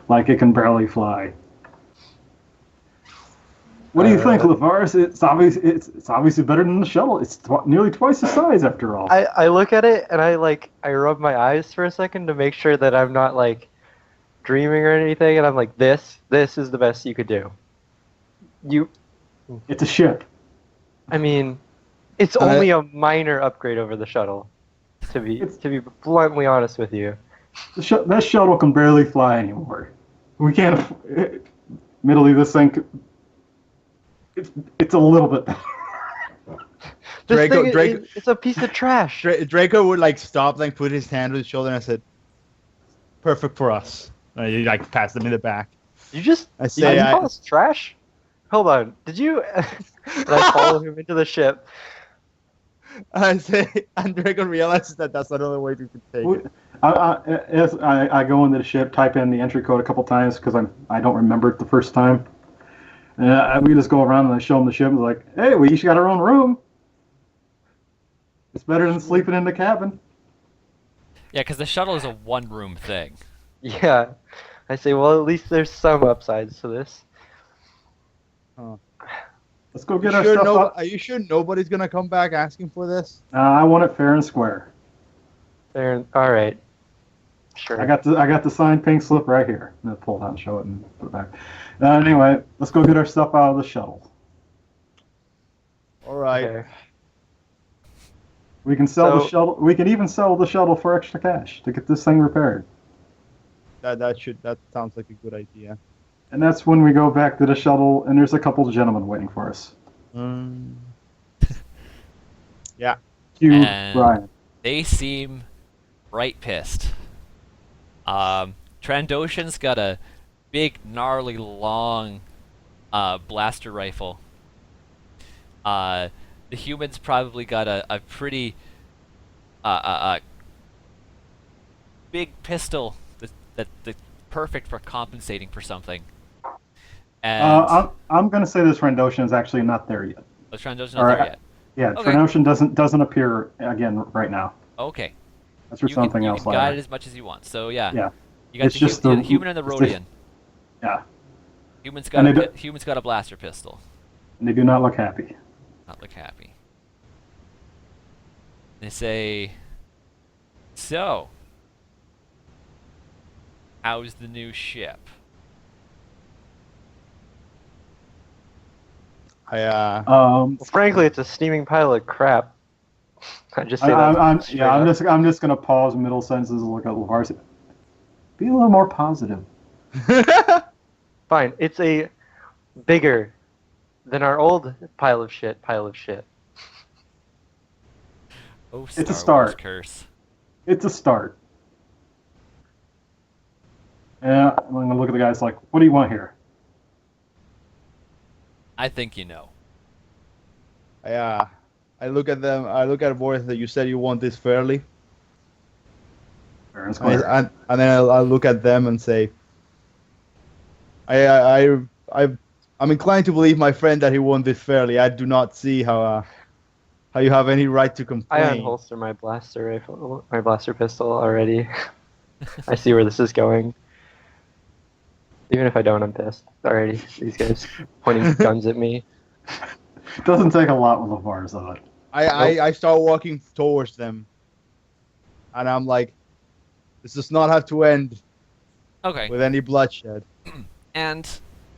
like it can barely fly. What do you think, Lavaris? It's obviously better than the shuttle. It's nearly twice the size, after all. I look at it and I rub my eyes for a second to make sure that I'm not like dreaming or anything, and I'm like, this is the best you could do. It's a ship. I mean, it's only a minor upgrade over the shuttle. To be bluntly honest with you. That shuttle can barely fly anymore. We can't. Admittedly, this thing. It's a little bit. This Draco- it's a piece of trash. Draco would like stop, like put his hand on his shoulder, and I said, "Perfect for us." And he like passed him in the back. You I say call us trash? hold on. Did you? Did I follow him into the ship? I say, and Draco realizes that that's another way you could take it. I go into the ship, type in the entry code a couple times because I don't remember it the first time. And we just go around and I show them the ship and like, hey, we each got our own room. It's better than sleeping in the cabin. Yeah, because the shuttle is a one-room thing. Yeah. I say, well, at least there's some upsides to this. Let's go get our stuff up. Are you sure nobody's gonna come back asking for this? I want it fair and square. There. All right. Sure. I got the signed pink slip right here. I'm gonna pull it out and show it and put it back. Anyway, let's go get our stuff out of the shuttle. All right. Okay. We can sell the So- shuttle. We can even sell the shuttle for extra cash to get this thing repaired. That sounds like a good idea. And that's when we go back to the shuttle, and there's a couple of gentlemen waiting for us. Yeah. Hugh, And- Brian. They seem right pissed. Trandoshan's got a big, gnarly, long blaster rifle. The humans probably got a pretty big pistol that's perfect for compensating for something. And I'm going to say this Trandoshan is actually not there yet. the Trandoshan's all not there right. yet. Yeah, Okay. Trandoshan doesn't appear again right now. Okay. That's for something you else can guide it later. as much as you want. So yeah. Yeah. You got It's the, just the the- human and the it's the- Rhodian. Yeah, Human's And got they a human's got a blaster pistol. and they do not look happy. Not look happy. They say, so, how's the new ship? Well, frankly, it's a steaming pile of crap. I just say that. straight I'm up. just going to pause middle sentences and look at LeVar's. Be a little more positive. Fine. It's a bigger than our old pile of shit. Oh, It's a Star Wars start. curse. It's a start. Yeah, I'm going to look at the guys like, what do you want here? I think you know. I look at them. I look at Boris that you said you want this fairly, Fair and square. and then I look at them and say, I'm inclined to believe my friend that he won this fairly. I do not see how you have any right to I complain. unholster my blaster pistol already. I see where this is going. Even if I don't, I'm pissed. Alrighty, these guys pointing guns at me. It doesn't take a lot with LeVar's on it. I start walking towards them, and I'm like, this does not have to end Okay. with any bloodshed. And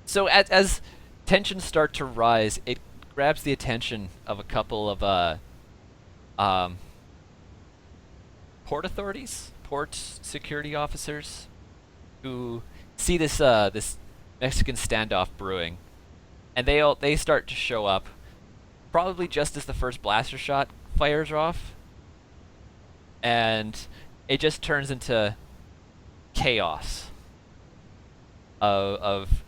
so as tensions start to rise, it grabs the attention of a couple of port authorities, port security officers, who see this this Mexican standoff brewing, and they start to show up, probably just as the first blaster shot fires off, and it just turns into chaos of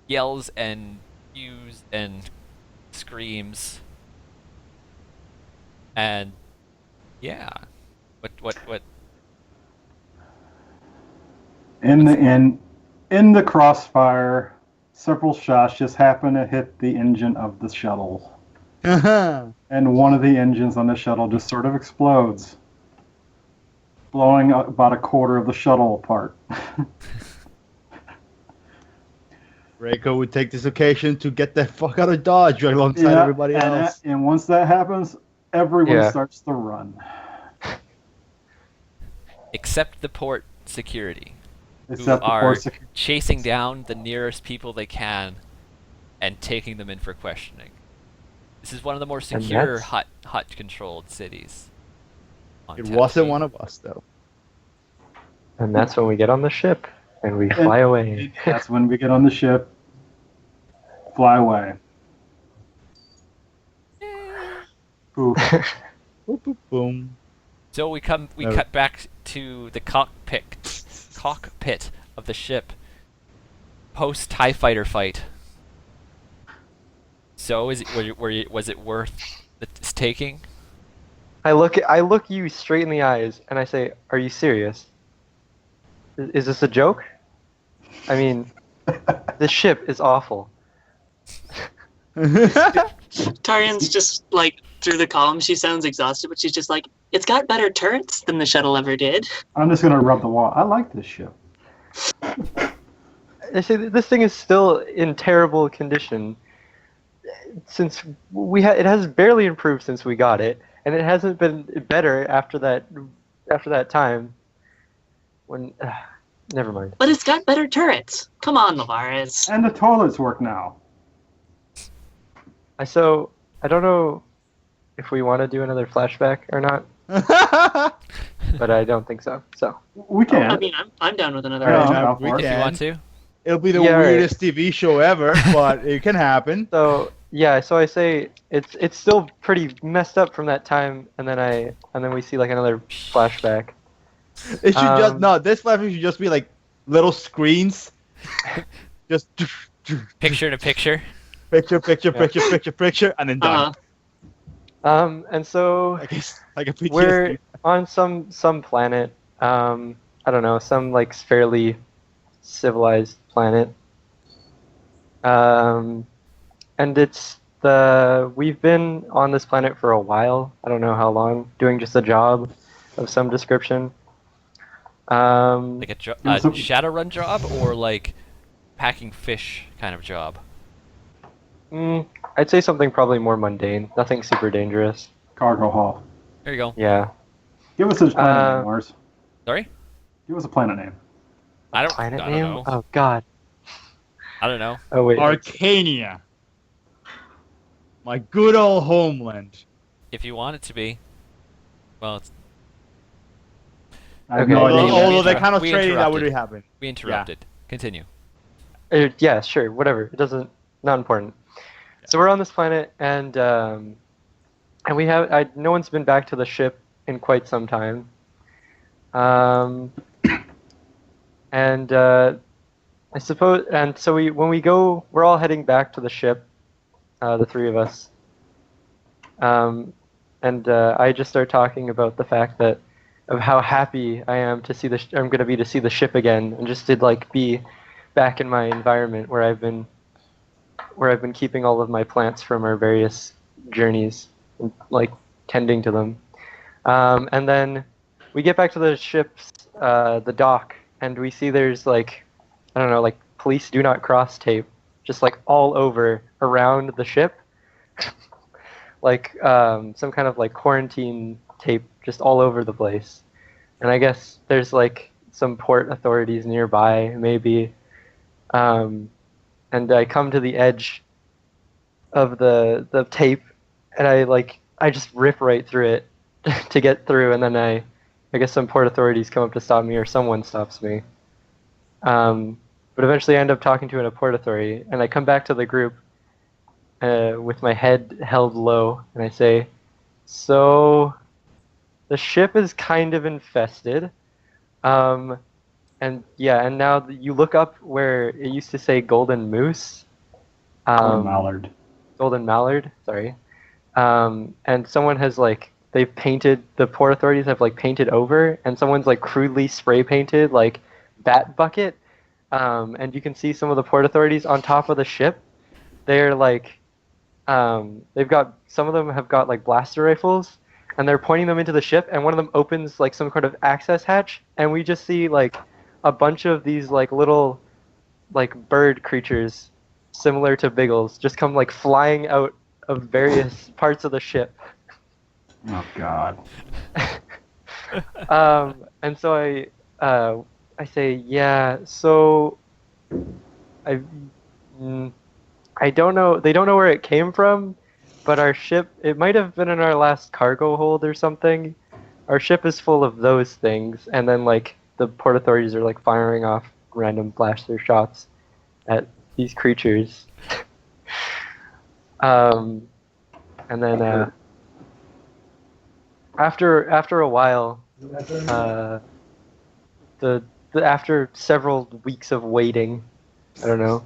yells and mews and screams, and yeah, what? In the crossfire, several shots just happen to hit the engine of the shuttle, and one of the engines on the shuttle just sort of explodes, blowing about a quarter of the shuttle apart. Reiko would take this occasion to get the fuck out of Dodge alongside everybody else. And once that happens, everyone Yeah. starts to run. Except the port security, Except who the are port security. chasing down the nearest people they can and taking them in for questioning. This is one of the more secure that's- hut controlled cities. on It wasn't Tatooine. one of us though. And that's when we get on the ship and we fly away. That's when we get on the ship, fly away. Ooh. Boop, boop, boom. So we No. cut back to the cockpit of the ship post TIE fighter fight. So was it worth the taking? I look you straight in the eyes and I say, "Are you serious? Is this a joke? I mean, this ship is awful." Tarian's just like through the column. She sounds exhausted, but she's just like, "It's got better turrets than the shuttle ever did." I'm just gonna rub the wall. I like this ship. I say this thing is still in terrible condition. Since it has barely improved since we got it, and it hasn't been better after that time. When never mind. But it's got better turrets. Come on, Lavares. And the toilets work now. I don't know if we want to do another flashback or not, but I don't think so. So We can. I mean, I'm down with another. Yeah, round. I'm down we for it. If you can. want to. It'll be the Yeah, right. weirdest TV show ever, but it can happen. so yeah, so I say it's still pretty messed up from that time, and then we see like another flashback. It should just Um, no. This flashback should just be like little screens, just Picture in a picture. picture, picture, and then done. And so I guess like a PTSD. we're on some planet. I don't know, some like fairly civilized planet. And we've been on this planet for a while. I don't know how long, doing just a job of some description. Like a Yeah, so- Shadowrun job or like packing fish kind of job. I'd say something probably more mundane, nothing super dangerous. Cargo haul. There you go. Yeah. Give us his planet Uh, name, Mars. Sorry? Give us a planet name. I don't Planet I don't name? know. Oh god. I don't know. Oh wait. Arcania. My good old homeland. If you want it to be. Well, it's, I have Okay. no Although- idea. Although we the kind of we trading that would interrupted. happen. we interrupted. Continue. Yeah, sure, whatever. It doesn't, not important. So we're on this planet, and we have no one's been back to the ship in quite some time. And I suppose, and so when we go, we're all heading back to the ship, the three of us. And I just start talking about the fact of how happy I am to see I'm going to be to see the ship again, and just to like be back in my environment where I've been keeping all of my plants from our various journeys, and, like tending to them. And then we get back to the ship's the dock, and we see there's like, I don't know, like police do not cross tape just like all over around the ship. Like some kind of like quarantine tape just all over the place. And I guess there's like some port authorities nearby, maybe. And I come to the edge of the tape, and I just rip right through it to get through, and then I guess some port authorities come up to stop me, or someone stops me. But eventually I end up talking to a port authority, and I come back to the group with my head held low, and I say, "So, the ship is kind of infested, and yeah, and now you look up where it used to say Golden Moose, Mallard. Golden Mallard, sorry, and someone has the port authorities have painted over, and someone's crudely spray painted Bat Bucket, and you can see some of the port authorities on top of the ship. They're some of them have got blaster rifles, and they're pointing them into the ship, and one of them opens some kind of access hatch, and we just see a bunch of these little bird creatures similar to Biggles just come flying out of various parts of the ship. Oh God. And so I say, yeah, so I don't know, they don't know where it came from, but our ship, it might have been in our last cargo hold or something. Our ship is full of those things, and then the port authorities are firing off random blaster shots at these creatures. And then after a while, after several weeks of waiting, I don't know,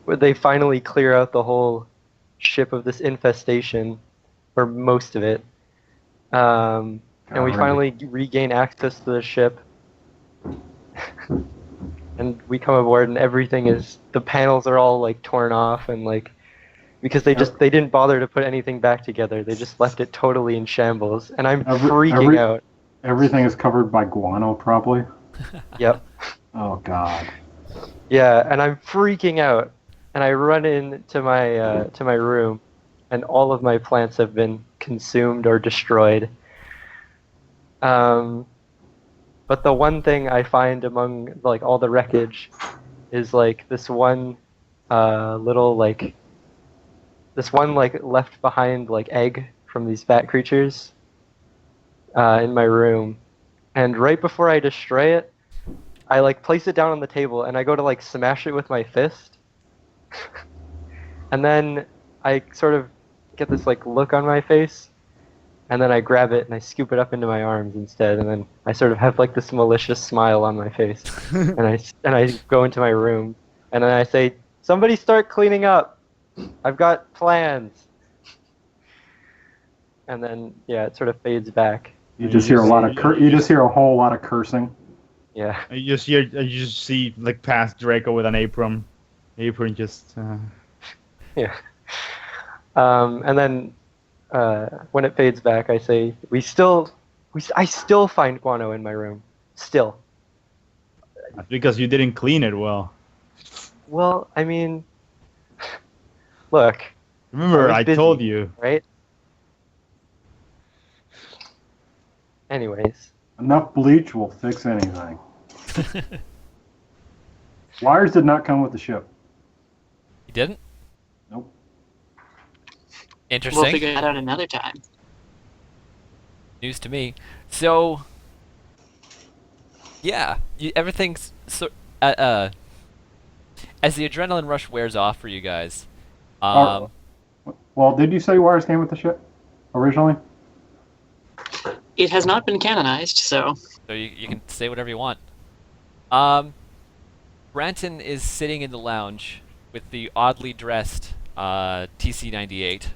they finally clear out the whole ship of this infestation, or most of it. And we God, finally regain access to the ship. And we come aboard, and everything is, the panels are all like torn off, and like, because they didn't bother to put anything back together. They just left it totally in shambles, and I'm freaking out. Everything is covered by guano, probably. Yep. Oh God. Yeah, and I'm freaking out, and I run into my to my room, and all of my plants have been consumed or destroyed. But the one thing I find among like all the wreckage is like this one little like left behind like egg from these bat creatures in my room, and right before I destroy it, I like place it down on the table and I go to like smash it with my fist, and then I sort of get this like look on my face. And then I grab it and I scoop it up into my arms instead, and then I sort of have like this malicious smile on my face, and I go into my room, and then I say, "Somebody start cleaning up. I've got plans." And then yeah, it sort of fades back. You just hear a lot of you just hear a whole lot of cursing. Yeah. You just see like past Draco with an apron just. Yeah. And then when it fades back, I say, I still find guano in my room. Still. That's because you didn't clean it well. Well, I mean, look, Remember, I was I busy. told you. right? Anyways, Enough bleach will fix anything. Wires did not come with the ship. You didn't? Nope. Interesting. We'll figure that out another time. News to me. So, yeah, everything's so. As the adrenaline rush wears off for you guys, Well, did you say wires came with the ship originally? It has not been canonized, so so you can say whatever you want. Branton is sitting in the lounge with the oddly dressed TC-98.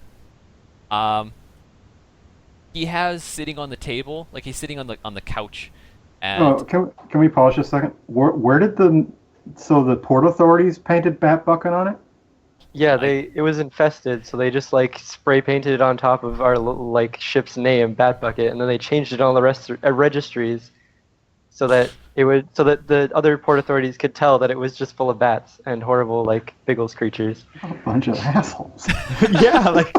He has sitting on the table, like he's sitting on the couch, and Oh, can we pause just a second? Where did the port authorities painted Bat Bucket on it? yeah, it was infested, so they just like spray painted it on top of our like ship's name, Bat Bucket, and then they changed it on the rest registries, so that the other port authorities could tell that it was just full of bats and horrible like Biggles creatures. What a bunch of assholes. Yeah, like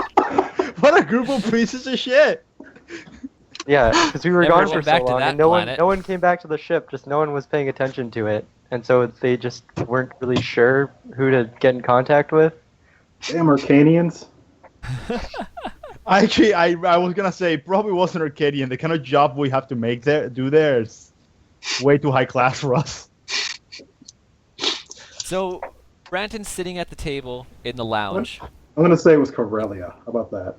what a group of pieces of shit. Yeah, because we were Never gone went for back so to long, that and no planet. one came back to the ship. Just no one was paying attention to it, and so they just weren't really sure who to get in contact with. Damn Arcanians. Actually, I was gonna say probably wasn't Arcadian. The kind of job we have to do there is way too high class for us. so Branton's sitting at the table in the lounge. I'm gonna say it was Corellia. How about that?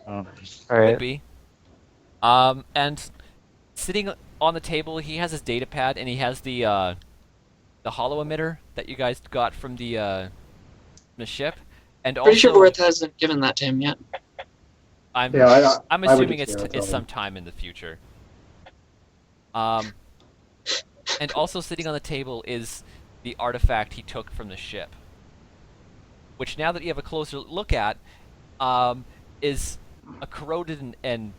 All Could right. be. And sitting on the table, he has his data pad and he has the hollow emitter that you guys got from the ship, and pretty sure also Vorth hasn't given that to him yet. I'm Yeah, I'm I would assuming just it's hear it, tell me. sometime in the future. And also sitting on the table is the artifact he took from the ship, which now that you have a closer look at, is a corroded and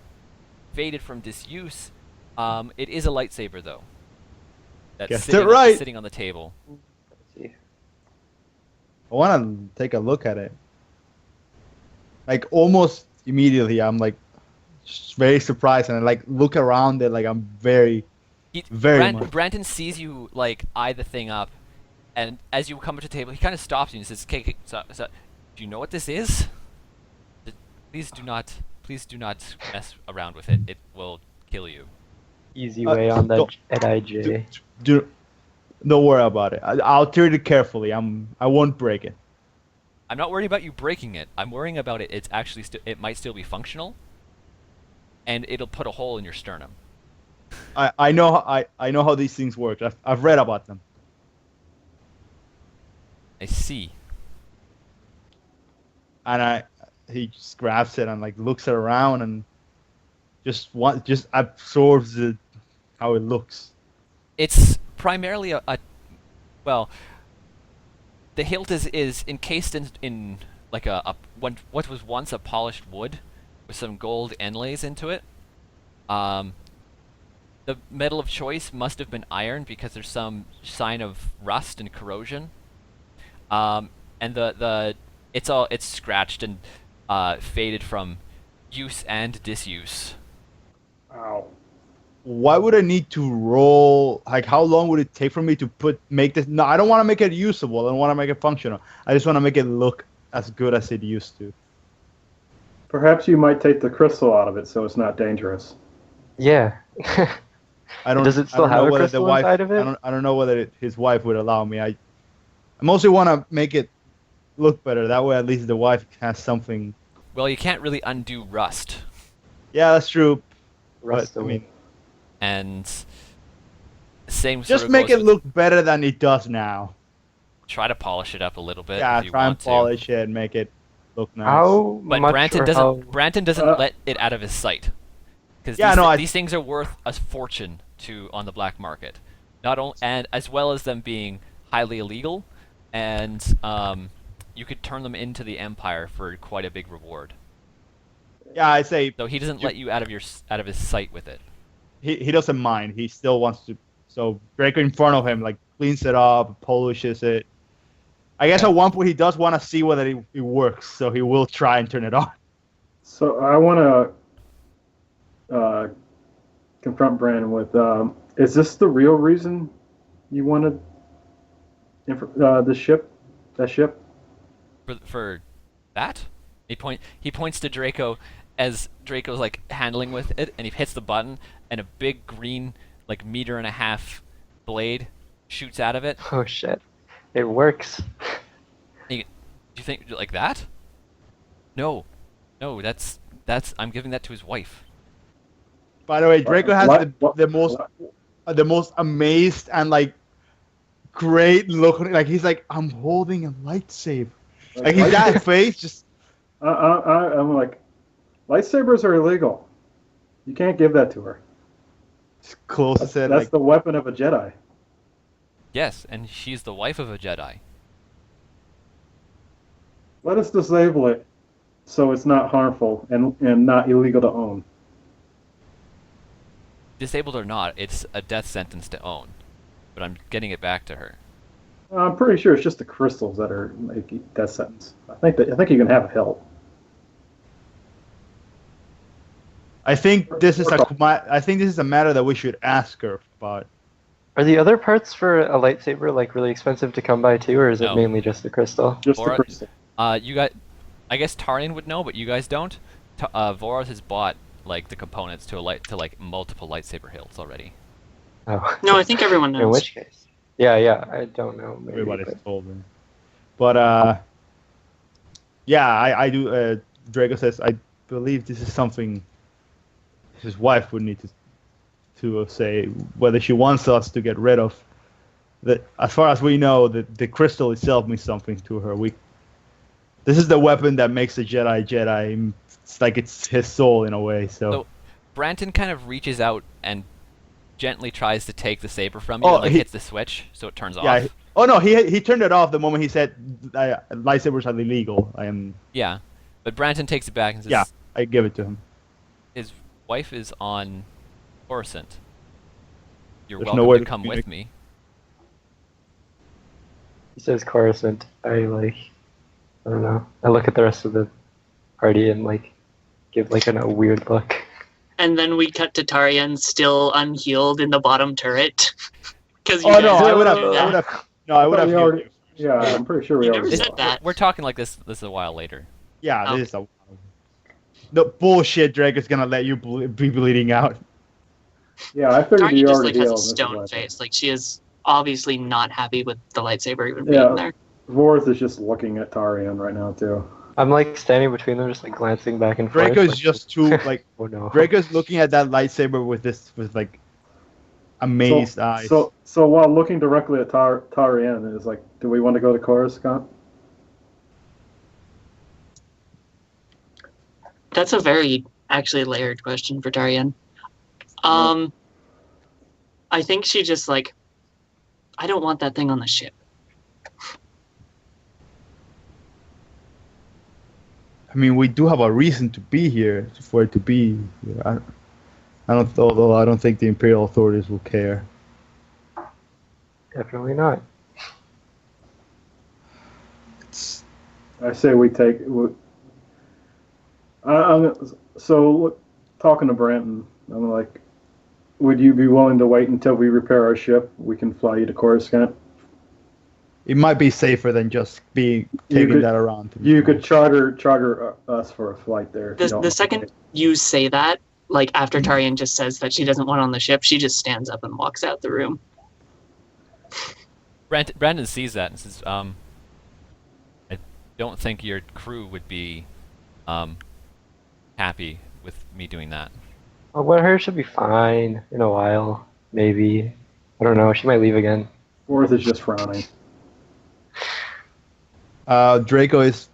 faded from disuse. It is a lightsaber though. That's Guessed sitting, it right. sitting on the table. Let's see. I want to take a look at it. Like almost immediately, I'm like just very surprised, and I like look around it like I'm very. Very much. Branton sees you like eye the thing up, and as you come up to the table, he kind of stops you and says, "Okay, so, do you know what this is? Please do not mess around with it. It will kill you." Easy way on the don't- Jedi. Don't worry about it. I'll treat it carefully. I won't break it. I'm not worrying about you breaking it. I'm worrying about it. It's actually it might still be functional, and it'll put a hole in your sternum. I know how these things work. I've read about them. I see. and he just grabs it and like looks it around and just absorbs it, how it looks. It's primarily well, the hilt is encased in like what was once a polished wood with some gold inlays into it. The metal of choice must have been iron because there's some sign of rust and corrosion. And it's scratched and faded from use and disuse. Ow. Why would I need to roll? Like, how long would it take for me to make this? No, I don't want to make it usable. I don't want to make it functional. I just want to make it look as good as it used to. Perhaps you might take the crystal out of it so it's not dangerous. Yeah. I don't. Does it still I don't have know a whether crystal inside of it? I don't know whether his wife would allow me. I mostly want to make it look better. That way, at least the wife has something. Well, you can't really undo rust, Yeah, that's true. Rust But, I away. mean, and same sort just of make goes it with- look better than it does now. Try to polish it up a little bit Yeah, if you try and want to. polish it and make it look nice. How But much Branton or doesn't. how... Branton doesn't Uh, let it out of his sight, because Yeah, no, these things are worth a fortune on the black market, not only and as well as them being highly illegal, and you could turn them into the Empire for quite a big reward. Yeah, I say So he doesn't let you out of his sight with it. he doesn't mind. He still wants to. So Draco in front of him like cleans it up, polishes it. I guess at one point he does want to see whether it works, so he will try and turn it on. So I want to confront Brandon with, is this the real reason you wanted the ship? That ship? For that, he points to Draco as Draco's like handling with it, and he hits the button, and a big green like 1.5 meter blade shoots out of it. Oh shit. It works. Do you think like that? No, that's I'm giving that to his wife. By the way, Draco has What? the most amazed and like great look. Like he's like, I'm holding a lightsaber. Like he's that face just. I'm like, lightsabers are illegal. You can't give that to her. Closes it. That's Like, the weapon of a Jedi. Yes, and she's the wife of a Jedi. Let us disable it so it's not harmful and not illegal to own. Disabled or not, it's a death sentence to own. But I'm getting it back to her. I'm pretty sure it's just the crystals that are making death sentence. I think you can have a hilt. I think this is a matter that we should ask her about. Are the other parts for a lightsaber like really expensive to come by too, or is it No. mainly just the crystal? Just Or- the crystal. You got, I guess Tarian would know, but you guys don't. Voros has bought like the components to like multiple lightsaber hilts already. Oh. No, I think everyone knows. In which case? Yeah, I don't know. Maybe, Everybody's but- told me. But yeah, I do. Draco says, I believe this is something his wife would need to say whether she wants us to get rid of. That, as far as we know, the crystal itself means something to her. This is the weapon that makes a Jedi. It's like it's his soul in a way. So Branton kind of reaches out and gently tries to take the saber from you, Oh, and like he- hits the switch so it turns yeah. off. Oh no, he turned it off the moment he said lightsabers are illegal. Yeah, but Branton takes it back and says, Yeah, I give it to him. his wife is on Coruscant. You're There's welcome nowhere to to come with communicate. me. He says Coruscant. I don't know. I look at the rest of the party and like give like a weird look. And then we cut to Tarian still unhealed in the bottom turret. Because Oh no, I would have. No, I would have. we already- Yeah, I'm pretty sure we You already never saw said it. that. We're talking like this is a while later. Yeah, Oh. this is a. The bullshit. Drake is gonna let you be bleeding out. Yeah, I figured Tarian you just already like has healed. a This is stone why I face. Like she is obviously not happy with the lightsaber even Yeah. being there. thought. Vorth is just looking at Tarian right now too. I'm like standing between them, just like glancing back and forth. Draco's like, just too like. Oh no. Draco's looking at that lightsaber with like amazed eyes. So while looking directly at Tarian, is like, do we want to go to Coruscant? That's a very actually layered question for Tarian. I think she just like, I don't want that thing on the ship. I mean, we do have a reason to be here for it to be here. Although I don't think the Imperial authorities will care. Definitely not. It's, I say we take. So look, talking to Branton, I'm like, would you be willing to wait until we repair our ship? We can fly you to Coruscant. it might be safer than just taking that around. You could charter us for a flight there. If you don't The mind. second you say that, like after Tarian just says that she doesn't want on the ship, she just stands up and walks out the room. Brandon sees that and says, I don't think your crew would be happy with me doing that. Well, her should be fine in a while, maybe. I don't know. She might leave again. Worth is just frowning. Draco is.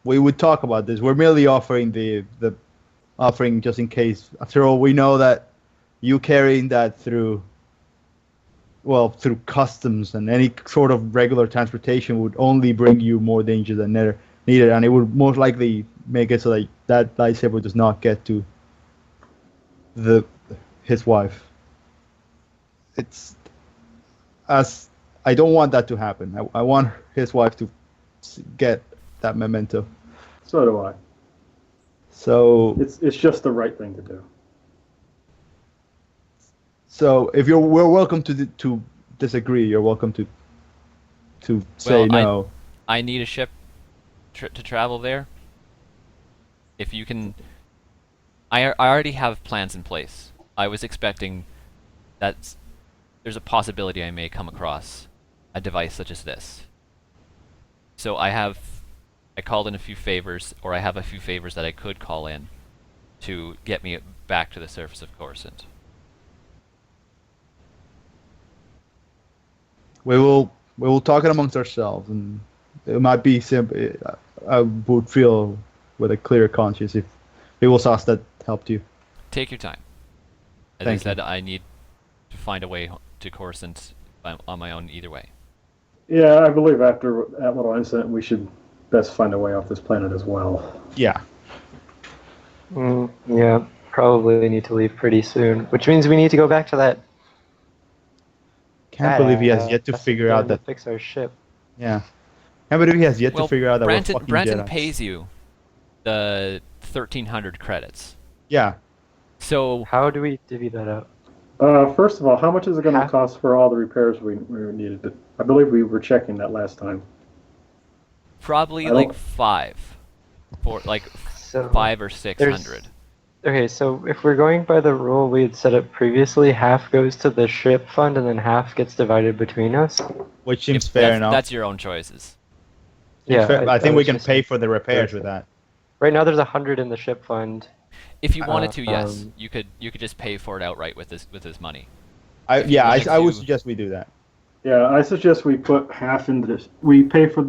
We would talk about this. We're merely offering the offering just in case. After all, we know that you carrying that through customs and any sort of regular transportation would only bring you more danger than needed, and it would most likely make it so that lightsaber does not get to his wife. I don't want that to happen. I want his wife to get that memento. So do I. So It's just the right thing to do. So if we're welcome to disagree. You're welcome to say no. I need a ship to travel there. If you can, I already have plans in place. I was expecting that there's a possibility I may come across a device such as this. So I called in a few favors, or I have a few favors that I could call in to get me back to the surface of Coruscant. We will talk it amongst ourselves, and it might be simple. I would feel with a clear conscience if it was us that helped you. Take your time. As Thank I said, I need to find a way to Coruscant on my own either way. Yeah, I believe after that little incident, we should best find a way off this planet as well. Yeah. Yeah, probably need to leave pretty soon, which means we need to go back to that. Can't believe he has yet to badass figure out to that. fix our ship. Yeah. Can't believe he has yet to figure out that Branton, we're fucking Branton Jedis. pays you the 1,300 credits. Yeah. So How do we divvy that up? First of all, how much is it going to Half. cost for all the repairs we needed? I believe we were checking that last time. probably I don't- like 5, for like So 5 or 600. Okay, so if we're going by the rule we had set up previously, half goes to the ship fund and then half gets divided between us. Which seems If fair that's, enough. that's your own choices. Yeah, I think we was can just- pay for the repairs with that. Right now there's 100 in the ship fund. If you wanted to, yes, Um, you could just pay for it outright with this money. I If you wanted would to- suggest we do that. Yeah, I suggest we put half into this. We pay for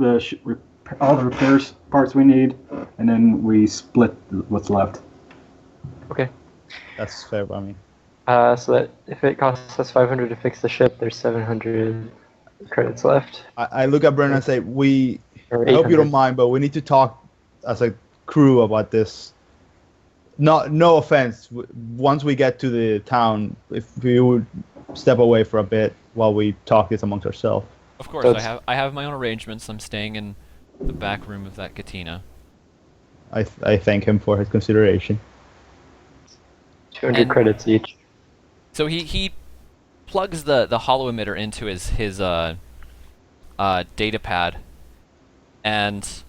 all the repairs parts we need, and then we split what's left. Okay. That's fair. I mean, So that if it costs us 500 to fix the ship, there's 700 credits left. I look at Brennan and say, Or I hope you 800. don't mind, but we need to talk as a crew about this. No offense. Once we get to the town, if we would step away for a bit while we talk this amongst ourselves. Of course, So I it's- have my own arrangements. I'm staying in the back room of that Katina. I thank him for his consideration. 200 And- credits each. So he plugs the hollow emitter into his data pad, and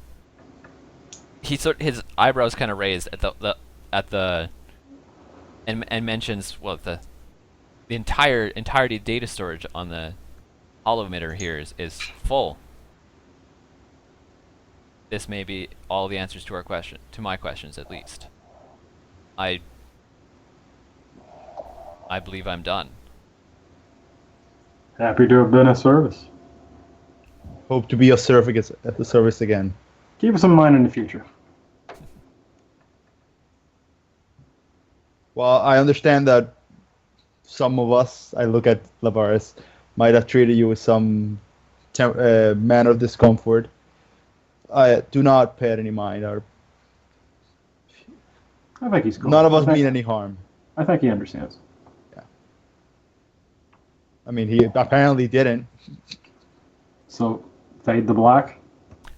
his eyebrows kind of raised at the and mentions the entirety of data storage on the hollow emitter here is full. This may be all the answers to my questions at least. I believe I'm done. Happy to have been of service. Hope to be of service again. Keep us in mind in the future. Well, I understand that some of us, I look at Lavaris, might have treated you with some manner of discomfort. I do not pay it any mind. I think he's cool. None of us I think, mean any harm. I think he understands. I mean, he apparently didn't. So, fade the black.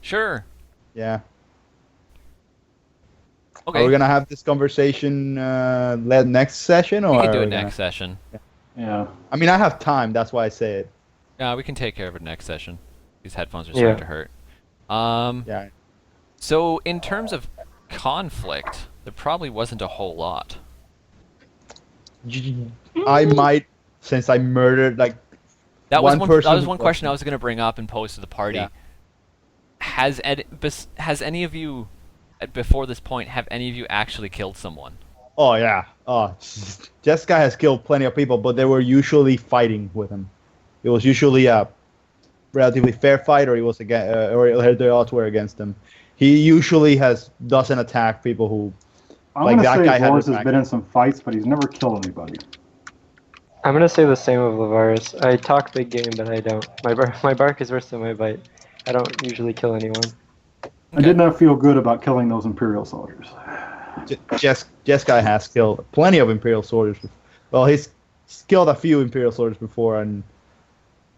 Sure. Yeah. Okay. Are we gonna have this conversation next session, or we can do are it we gonna- next session. Yeah. I mean, I have time. That's why I say it. Yeah, we can take care of it next session. These headphones are Yeah. starting to hurt. Yeah. So in terms of conflict, there probably wasn't a whole lot. I might, since I murdered like That was one one. person That was who one was- question I was going to bring up and pose to the party. Yeah. Has any of you, before this point, have any of you actually killed someone? Oh yeah. Oh, Jessica has killed plenty of people, but they were usually fighting with him. It was usually a relatively fair fight, or he was or the odds were against him. He usually doesn't attack people who. I'm Like, gonna that say guy had Boris his has back. been in some fights, but he's never killed anybody. I'm gonna say the same of Lavaris. I talk big game, but I don't. My bark is worse than my bite. I don't usually kill anyone. I did not feel good about killing those Imperial soldiers. Jessica has killed plenty of Imperial soldiers. Well, he's killed a few Imperial soldiers before, and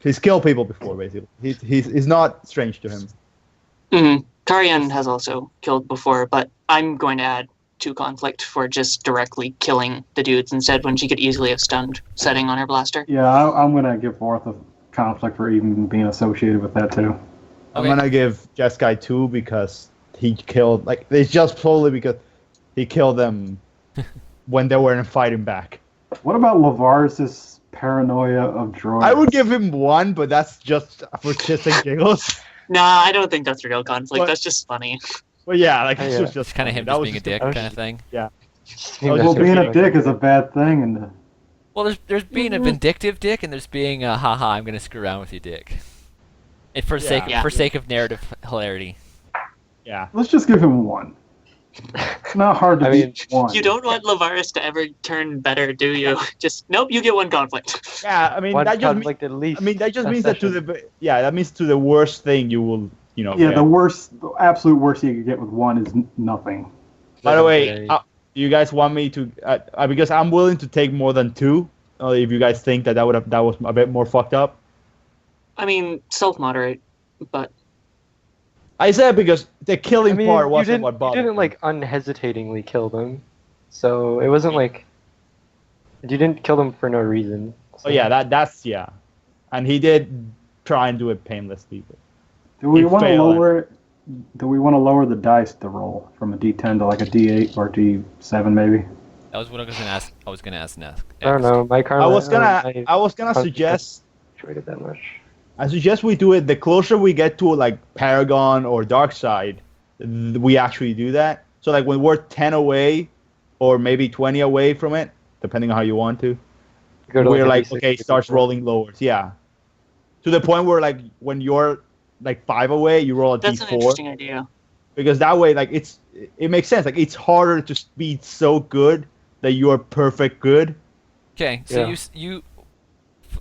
he's killed people before. Basically, he's not strange to him. Tarian has also killed before, but I'm going to add 2 conflict for just directly killing the dudes instead when she could easily have stunned setting on her blaster. Yeah, I'm gonna give forth a conflict for even being associated with that too. I'm Okay. gonna give Jeskai 2 because he killed it's just solely because he killed them when they weren't fighting back. What about Lavaris' paranoia of droids? I would give him 1, but that's just for shits and giggles. Nah, I don't think that's real conflict. What? That's just funny. But yeah, like Oh, this yeah. was just It's kind of funny. him That just was being a just dick I was- kind of thing. Yeah. Just Oh, Well, being a feeling. dick is a bad thing, and Well, there's being a vindictive dick, and there's being a haha, I'm gonna screw around with you, dick. And for Yeah. sake of narrative hilarity. Yeah. let's just give him 1. It's not hard to I beat 1. You don't want Lavaris to ever turn better, do you? Just, nope, you get 1 conflict. Yeah, I mean One that just means, conflict at least. that just a means that session. that means to the worst thing you will Yeah, get. the absolute worst you could get with 1 is nothing. By the way, Okay. you guys want me to because I'm willing to take more than 2. If you guys think that was a bit more fucked up. I mean, self-moderate, but I said because the I killing mean, part you wasn't didn't, what you bothered didn't me. like unhesitatingly kill them, so it wasn't like you didn't kill them for no reason. So. Oh yeah, that's yeah, and he did try and do it painlessly. But Do we He want to failed. lower the dice to roll from a D10 to like a D8 or D7 maybe? That was what I was gonna ask next. I don't know. My karma. I was gonna conflict- suggest. enjoyed it that much. I suggest we do it. The closer we get to like Paragon or Dark Side, we actually do that. So like when we're 10 away, or maybe 20 away from it, depending on how you want to. Go to We're a like, D6 okay, to starts control. rolling lower. Yeah. To the point where like when you're like 5 away, you roll a that's an D4 interesting idea. because that way like it makes sense. Like it's harder to be so good that you're perfect good. Okay, so Yeah.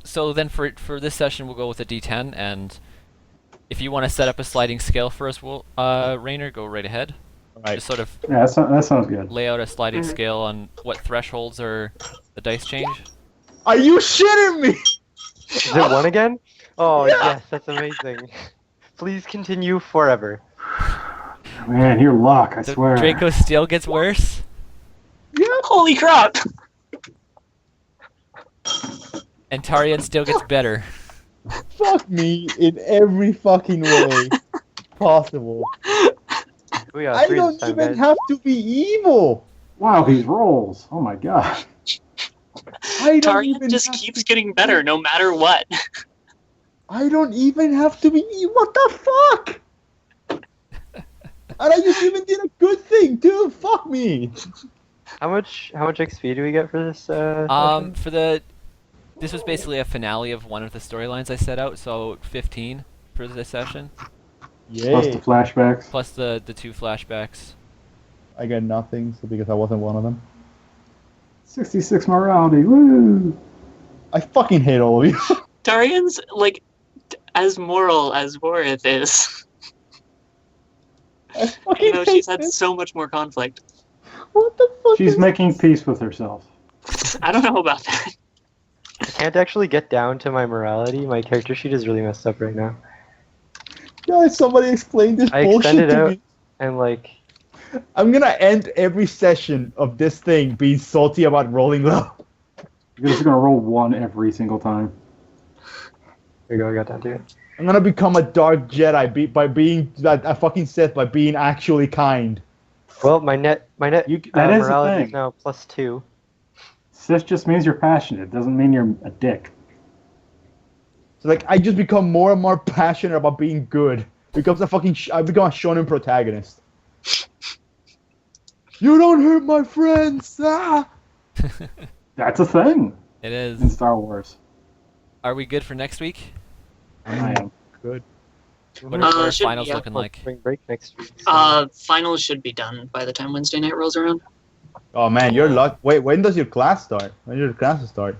so then for this session we'll go with a D10, and if you want to set up a sliding scale for us, Rainer, go right ahead. Right. Just sort of Yeah, that sounds good. lay out a sliding Mhm. scale on what thresholds are the dice change. Are you shitting me? Is it 1 again? Oh yes, that's amazing. Please continue forever. Man, your luck, I So swear. Draco still gets worse. Holy crap! And Tarian still gets better. Fuck me in every fucking way possible. We got I 3 don't this time, even guys. have to be evil. Wow, these rolls. Oh my god. I don't Tarian even just have keeps getting better no matter what. I don't even have to be evil. What the fuck? And I just even did a good thing too. Fuck me. How much XP do we get for this? Session? This was basically a finale of one of the storylines I set out, so 15 for this session, Plus the Yay. flashbacks. plus the 2 flashbacks. I get nothing so because I wasn't one of them. 66 morality. Woo! I fucking hate all of you. Tarian's like as moral as Vorith is. I fucking You know, she's hate had this. so much more conflict. What the fuck? She's is making peace with herself. I don't know about that. I can't actually get down to my morality. My character sheet is really messed up right now. Guys, somebody explain this I bullshit extended to out me. and like I'm gonna end every session of this thing being salty about rolling low. You're just gonna roll 1 every single time. there you go, I got down to it. I'm gonna become a dark Jedi by being a fucking Sith by being actually kind. Well, my net That is the morality is thing. now +2. Sith just means you're passionate. It doesn't mean you're a dick. So like I just become more and more passionate about being good. Becomes a fucking I become a shonen protagonist. You don't hurt my friends. Ah! That's a thing It in is. Star Wars. Are we good for next week? I am. Good. What are our should be, finals yeah. looking like? Spring break next week. so- Finals should be done by the time Wednesday night rolls around. Oh man, you're lucky. Wait, when does your class start? When does your classes start?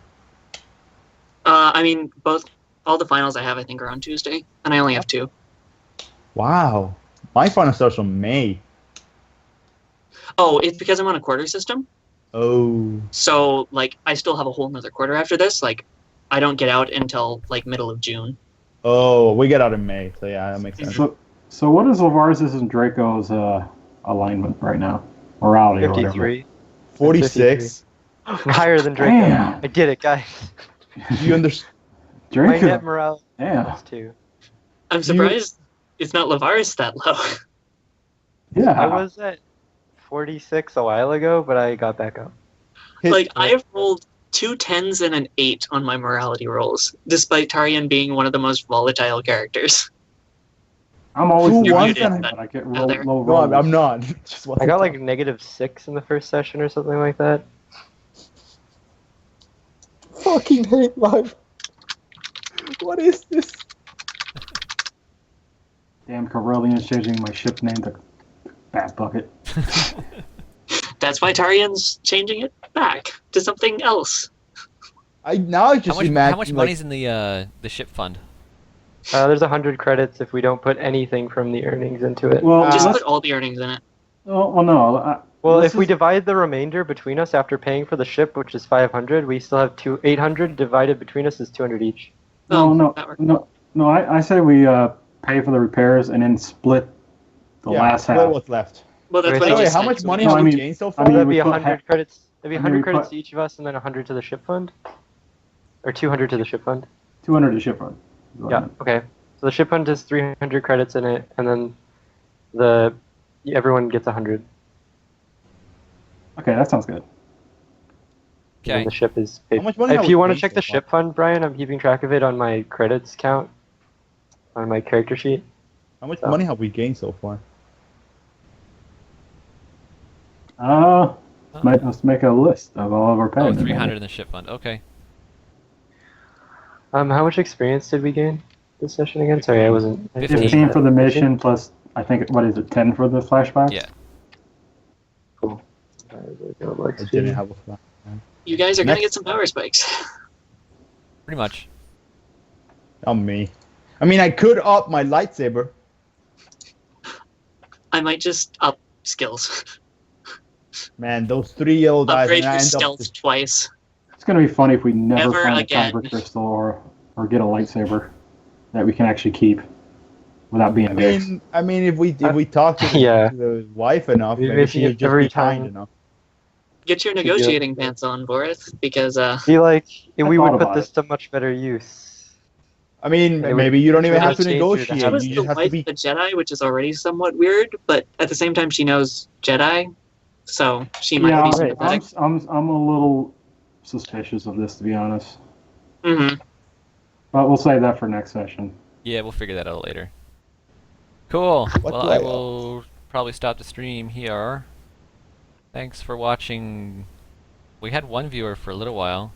I mean, all the finals I have, I think, are on Tuesday, and I only have 2. Wow. My final starts on May. Oh, it's because I'm on a quarter system. Oh. So, like, I still have a whole another quarter after this. Like, I don't get out until, like, middle of June. Oh, we get out in May, so yeah, that makes sense. So what is Lavaris' and Draco's alignment right now? Morality or whatever. 53. 46. I'm higher than Draco. Damn. I did it, guys. Do you understand? My net Draco. morality Yeah. +2. I'm surprised it's not Lavaris that low. Yeah. I was at 46 a while ago, but I got back up. Like, I have rolled 2 10s and an 8 on my morality rolls, despite Tarian being one of the most volatile characters. I'm always Who doing wants that, that? but I get Out there. low No, rolls. I'm not. Just I got like -6 in the first session or something like that. fucking hate life. What is this? Damn, Corellian's changing my ship name to Bat Bucket. That's why Tarian's changing it back to something else. I now just How imagine much like, money's in the ship fund? There's 100 credits if we don't put anything from the earnings into it. Well, Just let's- put all the earnings in it. well, no. Well, this if we is- divide the remainder between us after paying for the ship, which is 500, we still have 800 divided between us is 200 each. No, no, that works. no. I say we pay for the repairs and then split the last split half. what's left. Well, that's Okay, what so I Wait, just how said, much so money we- No, have I we mean- gained so I far? mean, That'd be we put 100 credits. That'd be I mean, 100 we credits put- to each of us, and then 100 to the ship fund, or 200 to the ship fund. 200 to ship fund. Yeah. Okay. So the ship fund has 300 credits in it, and then everyone gets 100. Okay, that sounds good. And Okay. then the ship is paid. How much money If have you we want to gained check so the far? ship fund, Brian, I'm keeping track of it on my credits count on my character sheet. How much So- money have we gained so far? Let's make a list of all of our Oh, pay. 300 in the ship fund. Okay. How much experience did we gain this session again? Sorry, I wasn't. I didn't 15 listen. for the mission plus, I think, what is it, 10 for the flashbacks? Yeah. Cool. I didn't have a plan. You guys are going to Next- get some power spikes. Pretty much. On me. I mean, I could up my lightsaber. I might just up skills. Man, those 3 yellow dice. Upgrade And I your end up stealth just- twice. It's going to be funny if we never Never find again. a kyber crystal or get a lightsaber that we can actually keep without being a dick. I mean, if we talk to the, Yeah. to the wife enough, We maybe miss she you would just every be kind time. enough. Get your do it. negotiating pants on, Borith, because feel like we thought would put about this to much better use. I mean, It would maybe you don't even have to change your negotiate. she was You the just have to wife be. of a Jedi, which is already somewhat weird, but at the same time she knows Jedi, so she might Yeah, be right. sympathetic. I'm a little suspicious of this, to be honest. Mm-hmm. But we'll save that for next session. Yeah, we'll figure that out later. Cool. What Well, do I I- will probably stop the stream here. Thanks for watching. We had one viewer for a little while.